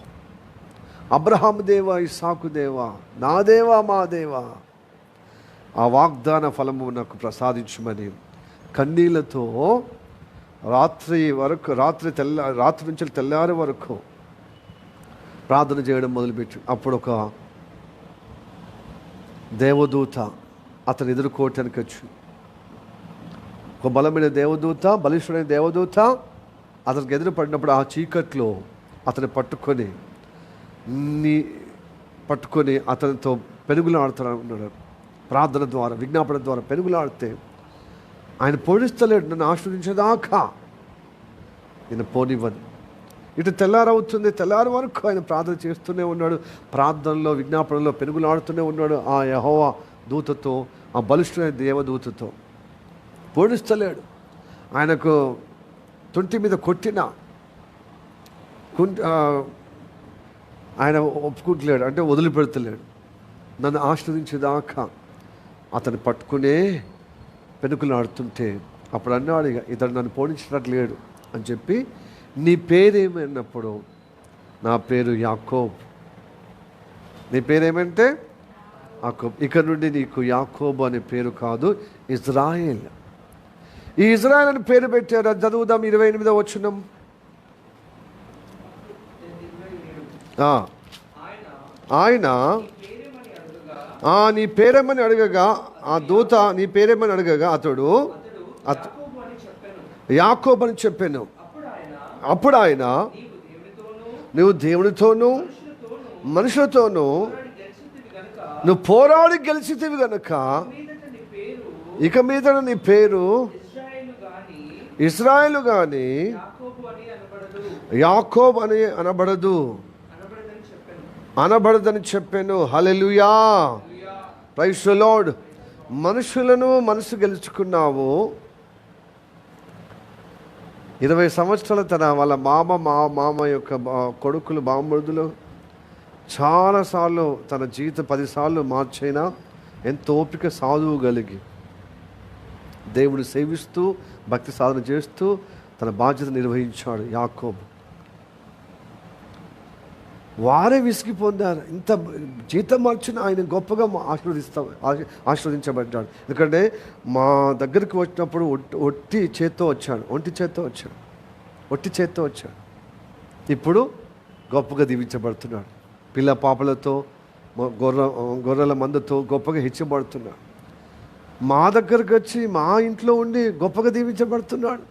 అబ్రహాము దేవా, ఇస్సాకు దేవా, నా దేవా, మా దేవా, ఆ వాగ్దాన ఫలము నాకు ప్రసాదించమని కన్నీళ్లతో రాత్రి నుంచి తెల్లారి వరకు ప్రార్థన చేయడం మొదలుపెట్టి అప్పుడు ఒక దేవదూత అతను ఎదుర్కోవటానికి వచ్చి, ఒక బలమైన దేవదూత, బలిష్ఠుడైన దేవదూత అతనికి ఎదురుపడినప్పుడు ఆ చీకట్లో అతన్ని పట్టుకొని అతనితో పెనుగులాడుతున్నాడు. ప్రార్థన ద్వారా, విజ్ఞాపన ద్వారా పెనుగులాడితే ఆయన పోనిస్తలేడు. నన్ను ఆశ్రయించేదాకా నేను పోనివ్వను. ఇటు తెల్లారవుతుంది, తెల్లారి వరకు ఆయన ప్రార్థన చేస్తూనే ఉన్నాడు. ప్రార్థనలో, విజ్ఞాపనలో పెనుగులాడుతూనే ఉన్నాడు ఆ యెహోవా దూతతో, ఆ బలిష్ఠుడైన దేవదూతతో. పోనిస్తలేడు. ఆయనకు తొంటి మీద కొట్టిన ఆయన ఒప్పుకుంటలేడు, అంటే వదిలిపెడతలేడు. నన్ను ఆశ్రయించేదాకా అతను పట్టుకునే పెనుకులాడుతుంటే అప్పుడు అన్నాడు, ఇతడు నన్ను పోనించినట్లు లేడు అని చెప్పి, నీ పేరేమన్నప్పుడు నా పేరు యాకోబ్. నీ పేరేమంటే యాకోబ్. ఇక నుండి నీకు యాకోబు అనే పేరు కాదు, ఇజ్రాయేల్. ఈ ఇజ్రాయేల్ అని పేరు పెట్టారు. అది చదువుదాం. 28వ వచనం. ఆయన నీ పేరేమని అడగగా, ఆ దూత నీ పేరేమని అడగగా అతడు యాకోబు అని చెప్పాను. అప్పుడు ఆయన నువ్వు దేవునితోనూ మనుషులతోనూ నువ్వు పోరాడి గెలిచితివి గనుక ఇక మీద నీ పేరు ఇశ్రాయేలు గాని యాకోబు అని అనబడదని చెప్పాను. హల్లెలూయా, ప్రైజ్ ది లార్డ్. మనుషులను మనసు గెలుచుకున్నావు. 20 సంవత్సరాల వాళ్ళ మామ యొక్క కొడుకులు, బామరుదులు చాలాసార్లు తన జీవితం 10 సార్లు మార్చైనా ఎంతో ఓపిక, సాధువు కలిగి దేవుని సేవిస్తూ భక్తి సాధన చేస్తూ తన బాధ్యత నిర్వహించాడు యాకోబు. వారే విసిగి పొందారు. ఇంత జీతం మార్చిన ఆయన గొప్పగా ఆశీర్వదించబడ్డాడు. ఎందుకంటే మా దగ్గరికి వచ్చినప్పుడు ఒంటి చేత్తో వచ్చాడు. ఇప్పుడు గొప్పగా దీవించబడుతున్నాడు. పిల్ల పాపలతో, గొర్రెల మందతో గొప్పగా హెచ్చబడుతున్నాడు. మా దగ్గరకు వచ్చి మా ఇంట్లో ఉండి గొప్పగా దీవించబడుతున్నాడు.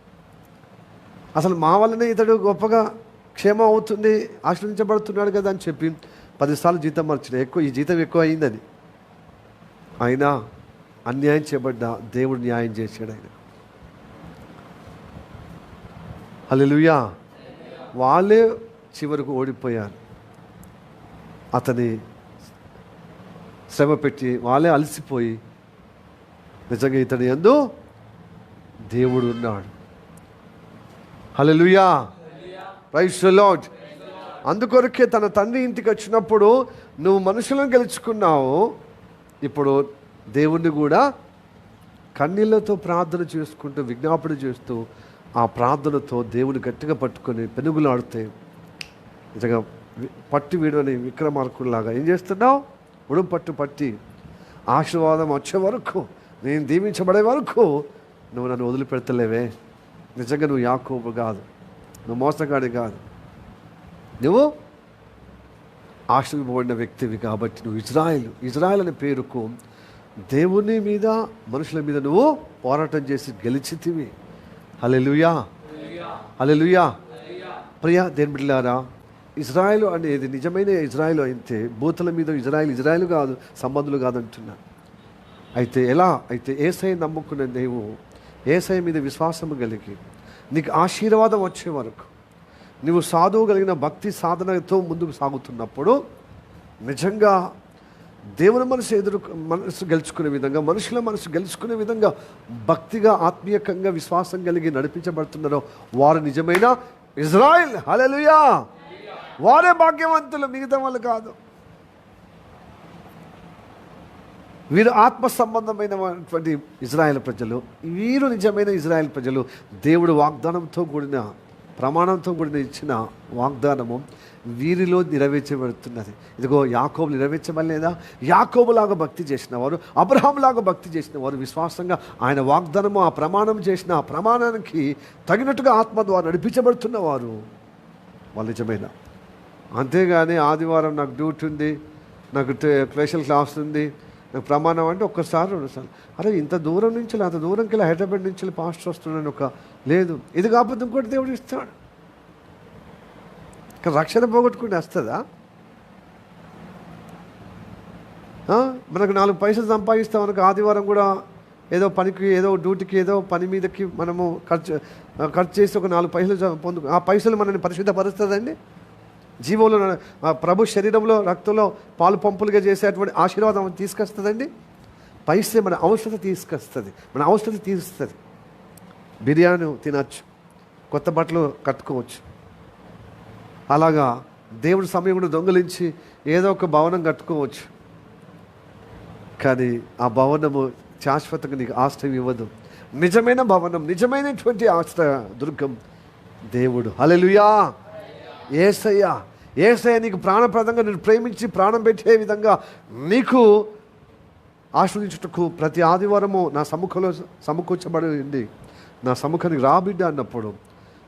అసలు మా వల్లనే ఇతడు గొప్పగా క్షేమం అవుతుంది, ఆశ్రయించబడుతున్నాడు కదా అని చెప్పి 10 సార్లు జీతం మార్చిన. ఈ జీతం ఎక్కువ అయిందని. అయినా అన్యాయం చేయబడ్డ దేవుడు న్యాయం చేశాడు ఆయన. హల్లెలూయా. వాళ్ళే చివరకు ఓడిపోయారు. అతని శ్రమ పెట్టి వాళ్ళే అలసిపోయి, నిజంగా ఇతని యందు దేవుడు ఉన్నాడు. హల్లెలూయా. Praise the Lord. అందుకొరకే తన తండ్రి ఇంటికి వచ్చినప్పుడు నువ్వు మనుషులను గెలుచుకున్నావు, ఇప్పుడు దేవుణ్ణి కూడా కన్నీళ్లతో ప్రార్థన చేసుకుంటూ, విజ్ఞాపన చేస్తూ, ఆ ప్రార్థనతో దేవుని గట్టిగా పట్టుకొని పెనుగులాడితే నిజంగా పట్టి వీడని విక్రమార్కుల్లాగా ఏం చేస్తున్నావు? ఉడుం పట్టి ఆశీర్వాదం వచ్చే వరకు, నేను దీవించబడే వరకు నువ్వు నన్ను వదిలిపెడతలేవే. నిజంగా నువ్వు యాకోబు కాదు, నువ్వు మోసగాడి కాదు, నువ్వు ఆశీర్వదింపబడిన వ్యక్తివి. కాబట్టి నువ్వు ఇజ్రాయెల్ అనే పేరుకు దేవుని మీద, మనుషుల మీద నువ్వు పోరాటం చేసి గెలిచితివి. హల్లెలూయా. హల్లెలూయా. ప్రియ దేవుని బిడ్డలారా, ఇజ్రాయెల్ అనేది నిజమైన ఇజ్రాయెల్ అయితే భూతుల మీద ఇజ్రాయెల్ కాదు, సంబంధులు కాదంటున్నాను. అయితే ఎలా అయితే యేసయ్య నమ్ముకున్న నీవు యేసయ్య మీద విశ్వాసము కలిగి నీకు ఆశీర్వాదం వచ్చే వరకు నువ్వు సాధువు కలిగిన భక్తి సాధనతో ముందుకు సాగుతున్నప్పుడు నిజంగా దేవుని మనసు గెలుచుకునే విధంగా, మనుషుల మనసు గెలుచుకునే విధంగా భక్తిగా, ఆత్మీయకంగా, విశ్వాసం కలిగి నడిపించబడుతున్నారో వారు నిజమైన ఇజ్రాయెల్. హల్లెలూయా. వారే భాగ్యవంతులు, మిగతా వాళ్ళు కాదు. వీరు ఆత్మ సంబంధమైనటువంటి ఇజ్రాయెల్ ప్రజలు. వీరు నిజమైన ఇజ్రాయెల్ ప్రజలు. దేవుడు వాగ్దానంతో కూడిన, ప్రమాణంతో కూడిన ఇచ్చిన వాగ్దానము వీరిలో నెరవేర్చబడుతున్నది. ఇదిగో యాకోబు నెరవేర్చబడలేదా? యాకోబులాగా భక్తి చేసిన వారు, అబ్రహాములాగా భక్తి చేసిన వారు, విశ్వాసంగా ఆయన వాగ్దానము, ఆ ప్రమాణం చేసిన ఆ ప్రమాణానికి తగినట్టుగా ఆత్మ ద్వారా నడిపించబడుతున్న వారు వాళ్ళు నిజమైన. అంతేగాని ఆదివారం నాకు డ్యూటీ ఉంది, నాకు స్పెషల్ క్లాస్ ఉంది, నాకు ప్రమాణం అంటే ఒక్కసారి 2 సార్లు, అరే ఇంత దూరం నుంచి అంత దూరంకి వెళ్ళి హైదరాబాద్ నుంచి వెళ్ళి పాస్టర్ వస్తున్నాను ఒక లేదు. ఇది కాకపోతే ఇంకోటి దేవుడు ఇస్తాడు. ఇక్కడ రక్షణ పోగొట్టుకుంటే వస్తుందా? మనకు 4 పైసలు సంపాదిస్తాం మనకు ఆదివారం కూడా ఏదో పనికి, ఏదో డ్యూటీకి, ఏదో పని మీదకి మనము ఖర్చు చేసి ఒక 4 పైసలు ఆ పైసలు మనల్ని పరిశుద్ధపరుస్తుందండి? జీవంలో ప్రభు శరీరంలో, రక్తంలో పాలు పంపులుగా చేసేటువంటి ఆశీర్వాదం తీసుకొస్తుందండి? పైసే మన అవసరత తీసుకొస్తుంది, మన అవసరత తీరుస్తుంది. బిర్యానీ తినచ్చు, కొత్త బట్టలు కట్టుకోవచ్చు. అలాగా దేవుడి సమయం కూడా దొంగలించి ఏదో ఒక భవనం కట్టుకోవచ్చు. కానీ ఆ భవనము శాశ్వతంగా నీకు ఆశ్రయం ఇవ్వదు. నిజమైన భవనం, నిజమైనటువంటి ఆశ్రయ దుర్గం దేవుడు. హల్లెలూయా. యేసయ్య నీకు ప్రాణప్రదంగా, నేను ప్రేమించి ప్రాణం పెట్టే విధంగా నీకు ఆశ్రయించుటకు ప్రతి ఆదివారము నా సముఖంలో సమకూర్చబడింది, నా సముఖానికి రాబిడ్డ అన్నప్పుడు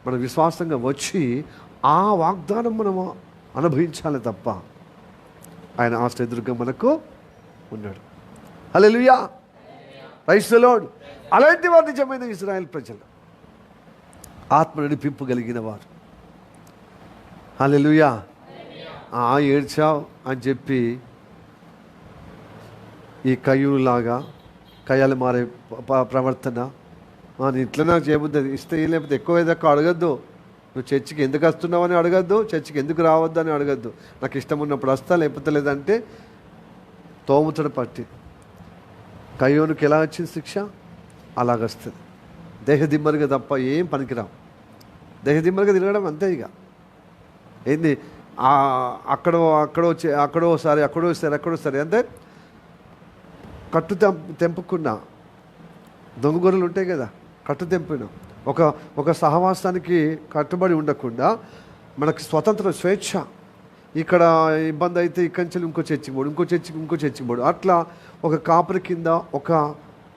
మనం విశ్వాసంగా వచ్చి ఆ వాగ్దానం మనము అనుభవించాలి తప్ప ఆయన ఆశ్రయదుర్గం మనకు ఉన్నాడు. హల్లెలూయా. Praise the Lord. అలాంటి వారు నిజమైన ఇశ్రాయేలు ప్రజలు, ఆత్మ నడిపింపు కలిగిన వారు. హల్లెలూయా. ఏడ్చావు అని చెప్పి ఈ కయ్యూలాగా కయ్యాలు మారే ప్రవర్తన, నేను ఇట్లా నాకు చేయబుద్ది ఇస్తే లేకపోతే ఎక్కువ అడగద్దు. నువ్వు చర్చికి ఎందుకు వస్తున్నావు అని అడగద్దు, చర్చికి ఎందుకు రావద్దు అని అడగద్దు. నాకు ఇష్టం ఉన్నప్పుడు వస్తా, లేకపోతే లేదంటే తోముతడు పట్టి. కయ్యోనికి ఎలా వచ్చింది శిక్ష? అలాగొస్తుంది. దేహదిమ్మరిగా తప్ప ఏం పనికిరావు. దేహదిమ్మరిగా తిరగడం అంతే. ఇక ఏంది అక్కడోసారి అంటే కట్టు తెంపుకున్నా దొంగ గొర్రెలు ఉంటాయి కదా, కట్టు తెంపిన ఒక సహవాసానికి కట్టుబడి ఉండకుండా మనకు స్వతంత్ర స్వేచ్ఛ, ఇక్కడ ఇబ్బంది అయితే ఇక్కడి నుంచి ఇంకో చర్చికి పోడు, ఇంకో చర్చికి పోడు. అట్లా ఒక కాపరి కింద ఒక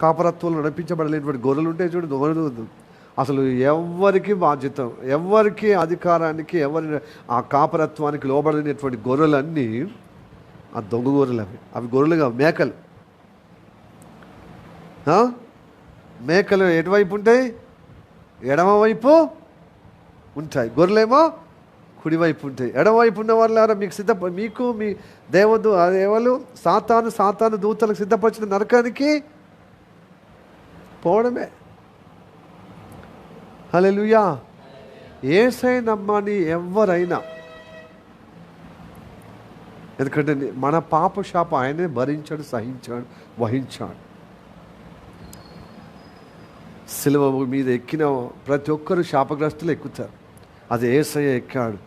కాపరత్వంలో నడిపించబడలేనటువంటి గొర్రెలు ఉంటాయి చూడండి. గొర్రెలు అసలు ఎవరికి బాధ్యత, ఎవరికి అధికారానికి, ఎవరి ఆ కాపరత్వానికి లోబడినటువంటి గొర్రెలన్నీ ఆ దొంగ గొర్రెలు. అవి గొర్రెలుగా మేకలు. మేకలు ఎటువైపు ఉంటాయి? ఎడమ వైపు ఉంటాయి. గొర్రెలేమో కుడివైపు ఉంటాయి. ఎడమవైపు ఉన్న వాళ్ళారా మీకు మీ దేవదు ఎవరు సాతాను దూతలకు సిద్ధపరిచిన నరకానికి పోవడమే. హల్లెలూయా. యేసయ్య నమ్మని ఎవరైనా, ఎందుకంటే మన పాప శాప ఆయనే భరించాడు, సహించాడు, వహించాడు. సిలువ మీద ఎక్కిన ప్రతి ఒక్కరు శాపగ్రస్తులు ఎక్కుతారు. అది యేసయ్య ఎక్కాడు.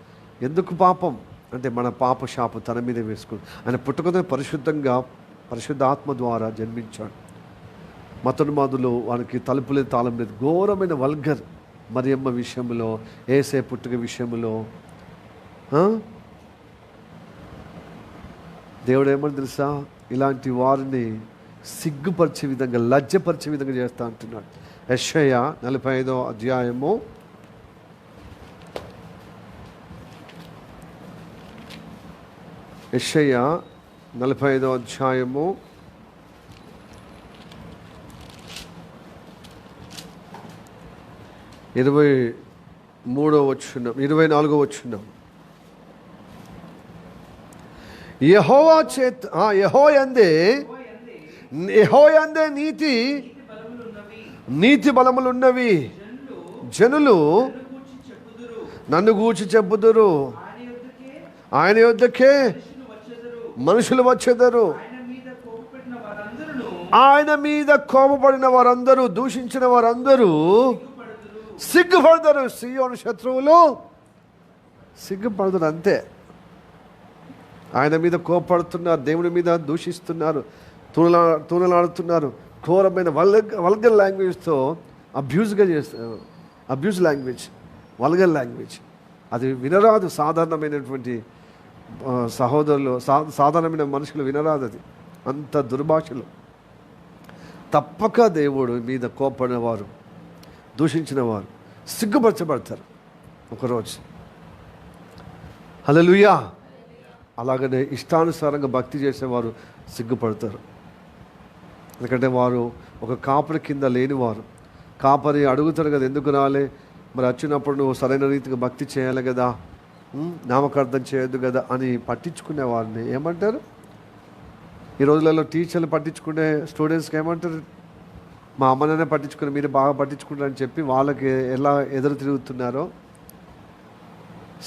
ఎందుకు పాపం అంటే మన పాప శాపం తన మీద వేసుకుని ఆయన పుట్టుకతో పరిశుద్ధంగా పరిశుద్ధాత్మ ద్వారా జన్మించాడు. మతోన్మాదులు వానికి తలుపు లేదు, తాళం లేదు. ఘోరమైన వల్గర్ మరియమ్మ విషయంలో, యేసయ్య పుట్టుక విషయంలో దేవుడు ఏమని తెలుసా? ఇలాంటి వారిని సిగ్గుపరిచే విధంగా, లజ్జపరిచే విధంగా చేస్తా అంటున్నాడు. యెషయా 45వ అధ్యాయము 45వ అధ్యాయము 23వ వచనం, 24వ వచనం. యెహోవాయందే నీతి బలములున్నవి. జనులు నన్ను గూర్చి చెప్పుదురు. ఆయన యొద్దకే మనుషులు వచ్చెదరు. ఆయన మీద కోపపడిన వారందరూ, దూషించిన వారందరూ సిగ్గుపడతారు. సీయోను శత్రువులు సిగ్గుపడతారు. అంతే. ఆయన మీద కోపడుతున్నారు, దేవుని మీద దూషిస్తున్నారు, తూనలాడుతున్నారు. ఘోరమైన వల్గర్ లాంగ్వేజ్తో అబ్యూజ్గా చేస్తారు. Abuse language, vulgar language. అది వినరాదు సాధారణమైనటువంటి సహోదరులు, సాధారణమైన మనుషులు వినరాదు. అది అంత దుర్భాషలు. తప్పక దేవుడు మీద కోపడిన వారు, దూషించిన వారు సిగ్గుపరచబడతారు ఒకరోజు. హల్లెలూయా. అలాగనే ఇష్టానుసారంగా భక్తి చేసేవారు సిగ్గుపడతారు. ఎందుకంటే వారు ఒక కాపరి కింద లేనివారు. కాపరి అడుగుతాడు కదా, ఎందుకు రాలే, మరి వచ్చినప్పుడు నువ్వు సరైన రీతిగా భక్తి చేయాలి కదా, నామకార్థం చేయొద్దు కదా అని పట్టించుకునే వారిని ఏమంటారు? ఈ రోజులలో టీచర్లు పట్టించుకునే స్టూడెంట్స్కి ఏమంటారు? మా అమ్మననే పట్టించుకుని మీరు బాగా పట్టించుకుంటారని చెప్పి వాళ్ళకి ఎలా ఎదురు తిరుగుతున్నారో,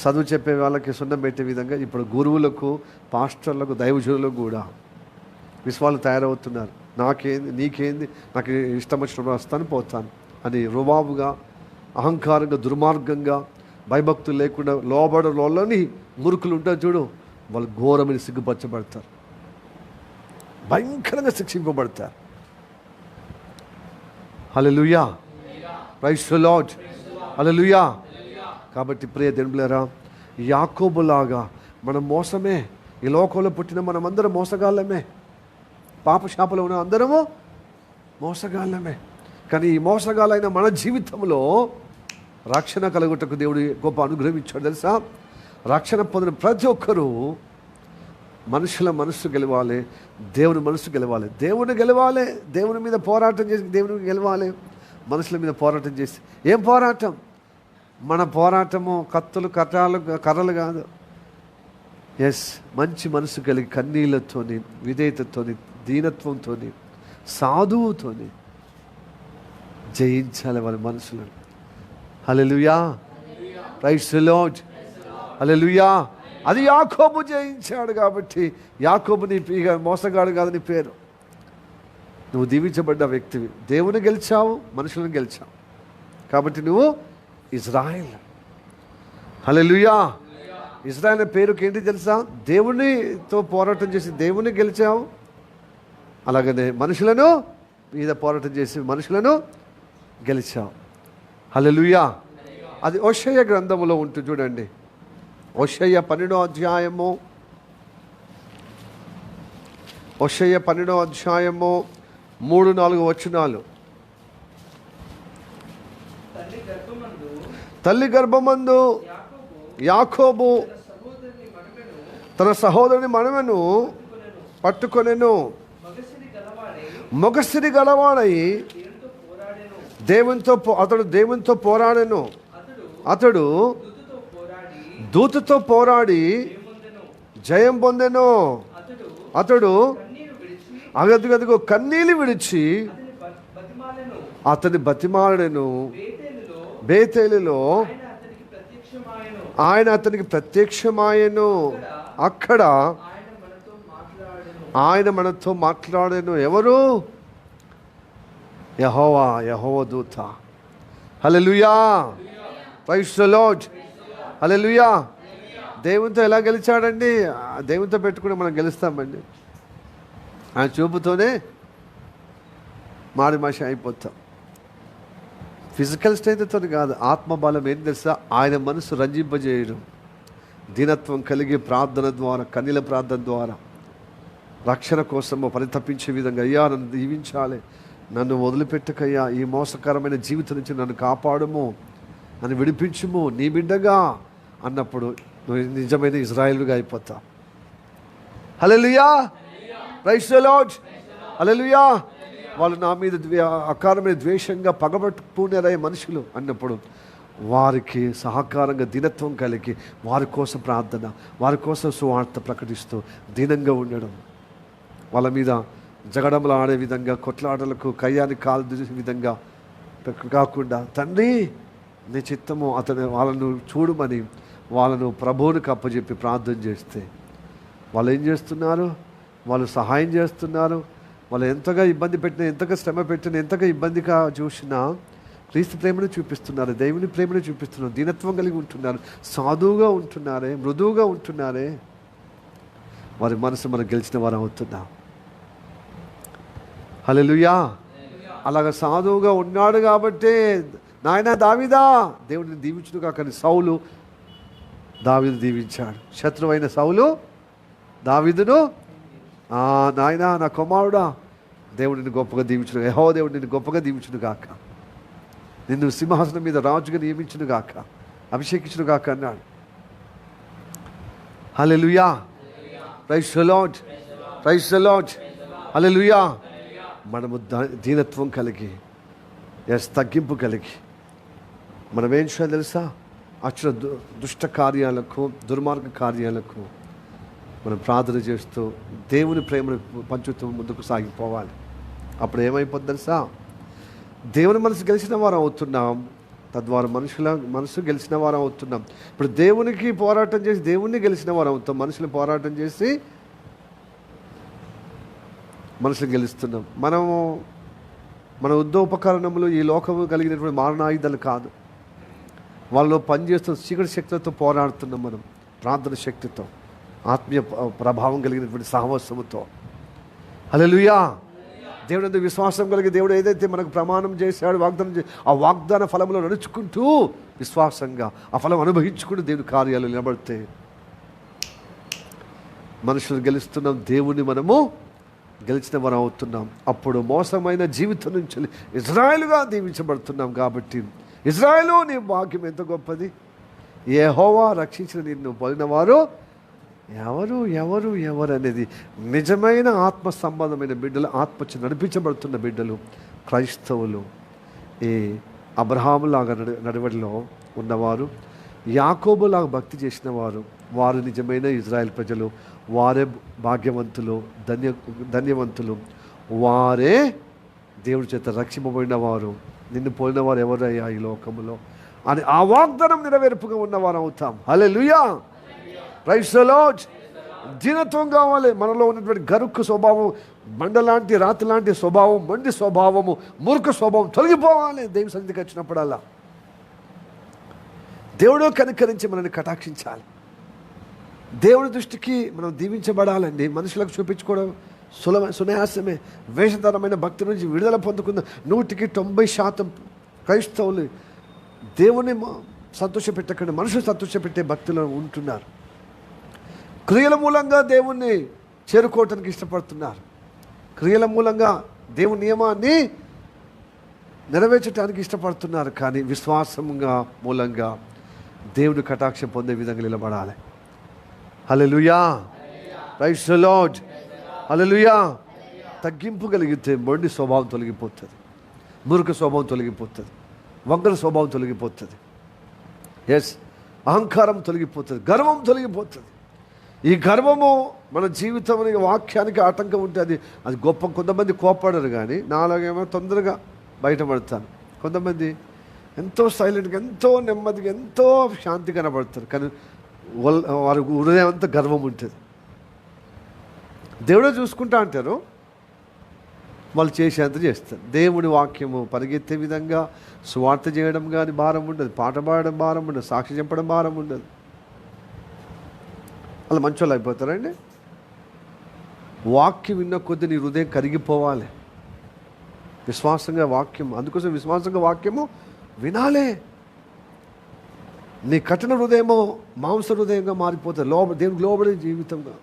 చదువు చెప్పే వాళ్ళకి సున్నం పెట్టే విధంగా ఇప్పుడు గురువులకు, పాస్టర్లకు, దైవజనులకు కూడా విశ్వాలు తయారవుతున్నారు. నాకేంది, నీకేంది, నాకు ఇష్టం వచ్చినప్పుడు వస్తాను పోతాను అని రుబాబుగా, అహంకారంగా, దుర్మార్గంగా, భయభక్తులు లేకుండా లోబడలోని మురుకులు ఉంటారు చూడు, వాళ్ళు ఘోరమైన సిగ్గుపరచబడతారు, భయంకరంగా శిక్షింపబడతారు. Hallelujah. Praise the Lord. Hallelujah. కాబట్టి ప్రియ దేవులారా, యాకోబులాగా మనం మోసమే. ఈ లోకంలో పుట్టిన మనమందరం మోసగాళ్ళమే. పాపశాపలో ఉన్న అందరము మోసగాళ్ళమే. కానీ ఈ మోసగాళ్ళైన మన జీవితంలో రక్షణ కలుగుటకు దేవుడు గొప్ప అనుగ్రహం ఇచ్చాడు తెలుసా. రక్షణ పొందిన ప్రతి ఒక్కరూ మనుషుల మనస్సు గెలవాలి, దేవుని మనస్సు గెలవాలి, దేవుని గెలవాలి, దేవుని మీద పోరాటం చేసి దేవుని గెలవాలి. మనుషుల మీద పోరాటం చేసి ఏం పోరాటం? మన పోరాటము కత్తులు, కర్రలు కాదు. ఎస్, మంచి మనసు కలిగి కన్నీళ్లతోని, విధేయతతోని, దీనత్వంతో, సాధువుతోని జయించాలి వాళ్ళ మనసులను. Hallelujah. Praise the Lord. Hallelujah. అది యాకోబు జయించాడు కాబట్టి యాకోబు నీ మోసగాడు కాదు నీ పేరు. నువ్వు దీవించబడ్డ వ్యక్తివి. దేవుని గెలిచావు, మనుషులను గెలిచావు కాబట్టి నువ్వు ఇజ్రాయెల్. హల్లెలూయా. ఇజ్రాయెల్ పేరుకి ఏంటి తెలుసా? దేవునితో పోరాటం చేసి దేవుని గెలిచావు, అలాగనే మనుషులను మీద పోరాటం చేసి మనుషులను గెలిచావు. హల్లెలూయా. అది హోషేయ గ్రంథములో ఉంటుంది చూడండి. హోషేయ 12వ అధ్యాయము 3-4 వచనాలు. తల్లి గర్భమందు యాకోబు తన సహోదరుని మనవెను పట్టుకొనెను. మొగసిరి గలవాడై అతడు దేవునితో పోరాడెను. అతడు దూతతో పోరాడి జయం పొందెను. అతడు అగదుగదుగో కన్నీళ్ళు విడిచి అతని బతిమాలెను. బేతేలులో ఆయన అతనికి ప్రత్యక్షమాయెను. అక్కడ ఆయన మనతో మాట్లాడెను. ఎవరు? యెహోవా దూత. హల్లెలూయా, ప్రైజ్ ది లార్డ్, హల్లెలూయా. దేవునితో ఎలా గెలిచాడండి? దేవునితో పెట్టుకుని మనం గెలుస్తామండి. ఆయన చూపుతోనే మారిమాషి అయిపోతాం. ఫిజికల్ స్ట్రెంగ్త్తో కాదు, ఆత్మబలం. ఏం తెలుసా? ఆయన మనసు రంజింపజేయడం, దీనత్వం కలిగి ప్రార్థన ద్వారా, కన్నీల ప్రార్థన ద్వారా రక్షణ కోసము పరితపించే విధంగా, అయ్యా నన్ను దీవించాలి, నన్ను వదిలిపెట్టకయ్యా, ఈ మోసకరమైన జీవితం నుంచి నన్ను కాపాడుము, నన్ను విడిపించుము, నీ బిడ్డగా అన్నప్పుడు నువ్వు నిజమైన ఇజ్రాయేలుగా అయిపోతావు. హల్లెలూయా, ప్రైజ్ ది లార్డ్, హల్లెలూయా. వాళ్ళు నా మీద అకారమైన ద్వేషంగా పగబట్టుకునేరయ్యే మనుషులు అన్నప్పుడు వారికి సహకారంగా దీనత్వం కలిగి వారి కోసం ప్రార్థన, వారి కోసం సువార్త ప్రకటిస్తూ దీనంగా ఉండడం, వాళ్ళ మీద జగడములు ఆడే విధంగా, కొట్లాటలకు కయ్యానికి కాలు దిసే విధంగా కాకుండా, తండ్రి నీ చిత్తము వాళ్ళను చూడమని వాళ్ళను ప్రభువునికి అప్పచెప్పి ప్రార్థన చేస్తే వాళ్ళు ఏం చేస్తున్నారు? వాళ్ళు సహాయం చేస్తున్నారు. వాళ్ళు ఎంతగా ఇబ్బంది పెట్టినా, ఎంతగా శ్రమ పెట్టినా, ఎంతగా ఇబ్బందిగా చూసినా క్రీస్తు ప్రేమను చూపిస్తున్నారు, దేవుని ప్రేమను చూపిస్తున్నారు, దీనత్వం కలిగి ఉంటున్నారు, సాధువుగా ఉంటున్నారే, మృదువుగా ఉంటున్నారే. వారి మనసు మనం గెలిచిన వారు అవుతున్నాం. హల్లెలూయా. అలాగ సాధువుగా ఉన్నాడు కాబట్టే నాయనా దావీదా దేవుడిని దీవించుడుగా. కానీ సౌలు దావీదు దీవించాడు. శత్రువైన సౌలు దావీదును, నాయనా నా కుమారుడా దేవుడిని గొప్పగా దీవించును, యెహోవా దేవుడు నిన్ను గొప్పగా దీవించును గాక, నిన్ను సింహాసనం మీద రాజుగా నియమించును గాక, అభిషేకించును గాక అన్నాడు. Hallelujah, praise the Lord, praise the Lord, hallelujah. మనము దీనత్వం కలిగి, తగ్గింపు కలిగి మనం ఏం చేయాలి తెలుసా? అచ్చిన దుష్ట కార్యాలకు, దుర్మార్గ కార్యాలకు మనం ప్రార్థన చేస్తూ దేవుని ప్రేమను పంచుతూ ముందుకు సాగిపోవాలి. అప్పుడు ఏమైపోద్ది తెలుసా? దేవుని మనసు గెలిచిన వారు అవుతున్నాం, తద్వారా మనుషుల మనసు గెలిచిన వారు అవుతున్నాం. ఇప్పుడు దేవునికి పోరాటం చేసి దేవుణ్ణి గెలిచిన వారు అవుతాం, మనుషులు పోరాటం చేసి మనుషులు గెలుస్తున్నాం. మన యుద్ధోపకరణములు ఈ లోకము కలిగినటువంటి మారణాయుధాలు కాదు. వాళ్ళలో పనిచేస్తున్న చీకటి శక్తులతో పోరాడుతున్నాం మనం, ప్రార్థన శక్తితో, ఆత్మీయ ప్రభావం కలిగినటువంటి సహవాసముతో. హల్లెలూయా. దేవుడు విశ్వాసం కలిగి దేవుడు ఏదైతే మనకు ప్రమాణం చేశాడు, వాగ్దానం ఆ వాగ్దాన ఫలములో నడుచుకుంటూ విశ్వాసంగా ఆ ఫలం అనుభవించుకుంటూ దేవుని కార్యాలు నిలబడితే మనుషులు గెలుస్తున్నాం, దేవుని మనము గెలిచిన వారు అవుతున్నాం. అప్పుడు మోసమైన జీవితం నుంచి ఇజ్రాయేలుగా దీవించబడుతున్నాం. కాబట్టి ఇజ్రాయేలు నీ భాగ్యం ఎంత గొప్పది. యెహోవా రక్షించిన నిన్ను పొందినవారు ఎవరు ఎవరు ఎవరు అనేది నిజమైన ఆత్మ సంబంధమైన బిడ్డలు, ఆత్మచ నడిపించబడుతున్న బిడ్డలు క్రైస్తవులు. ఈ అబ్రహాములాగా నడవడిలో ఉన్నవారు, యాకోబులాగా భక్తి చేసిన వారు, వారు నిజమైన ఇజ్రాయెల్ ప్రజలు. వారే భాగ్యవంతులు, ధన్యవంతులు. వారే దేవుడి చేత రక్షింపబడిన వారు. నిన్ను పోలిన వారు ఎవరయ్యా ఈ లోకములో అని ఆ వాగ్దానం నెరవేర్పుగా ఉన్నవారు అవుతాం. హల్లెలూయా, ప్రైజ్ ది లార్డ్. దీనత్వం కావాలి. మనలో ఉన్నటువంటి గరుక్కు స్వభావం, బండలాంటి రాతి లాంటి స్వభావం, మండి స్వభావము, మూర్ఖ స్వభావం తొలగిపోవాలి. దేవుని సన్నిధికి వచ్చినప్పుడల్లా దేవుడు కనికరించి మనల్ని కటాక్షించాలి. దేవుని దృష్టికి మనం దీవించబడాలండి. మనుషులకు చూపించుకోవడం సునాయాసమే. వేషధరమైన భక్తి నుంచి విడుదల పొందుకున్న 100% క్రైస్తవులు దేవుని సంతోషపెట్టకండి, మనుషులు సంతోషపెట్టే భక్తిలో ఉంటున్నారు. క్రియల మూలంగా దేవుణ్ణి చేరుకోవటానికి ఇష్టపడుతున్నారు. క్రియల మూలంగా దేవుని నియమాన్ని నెరవేర్చడానికి ఇష్టపడుతున్నారు. కానీ విశ్వాసంగా మూలంగా దేవుడు కటాక్షం పొందే విధంగా నిలబడాలి. హల్లెలూయా, ప్రైజ్ ది లార్డ్, హల్లెలూయా. తగ్గింపు కలిగితే మొండి స్వభావం తొలగిపోతుంది, మురుక స్వభావం తొలగిపోతుంది, వంకర స్వభావం తొలగిపోతుంది. అహంకారం తొలగిపోతుంది, గర్వం తొలగిపోతుంది. ఈ గర్వము మన జీవితానికి వాక్యానికి ఆటంకం ఉంటుంది. అది గొప్ప. కొంతమంది కోపడరు, కానీ నాలాగేమో తొందరగా బయటపడతాను. కొంతమంది ఎంతో సైలెంట్గా, ఎంతో నెమ్మదిగా, ఎంతో శాంతి కనబడతారు, కానీ వారి హృదయం అంతా గర్వం ఉంటుంది. దేవుడే చూసుకుంటా అంటారు, వాళ్ళు చేసేంత చేస్తారు. దేవుడి వాక్యము పరిగెత్తే విధంగా సువార్త చేయడం కానీ భారం ఉండదు, పాట పాడడం భారం ఉండదు, సాక్షి చెప్పడం భారం ఉండదు. అలా మంచోళ్ళు అయిపోతారండి. వాక్యం విన్న కొద్దీ నీ హృదయం కరిగిపోవాలి. విశ్వాసంగా వాక్యం, అందుకోసం విశ్వాసంగా వాక్యము వినాలే. నీ కఠిన హృదయమో మాంస హృదయంగా మారిపోతుంది, దేవునికి లోబడే జీవితంగా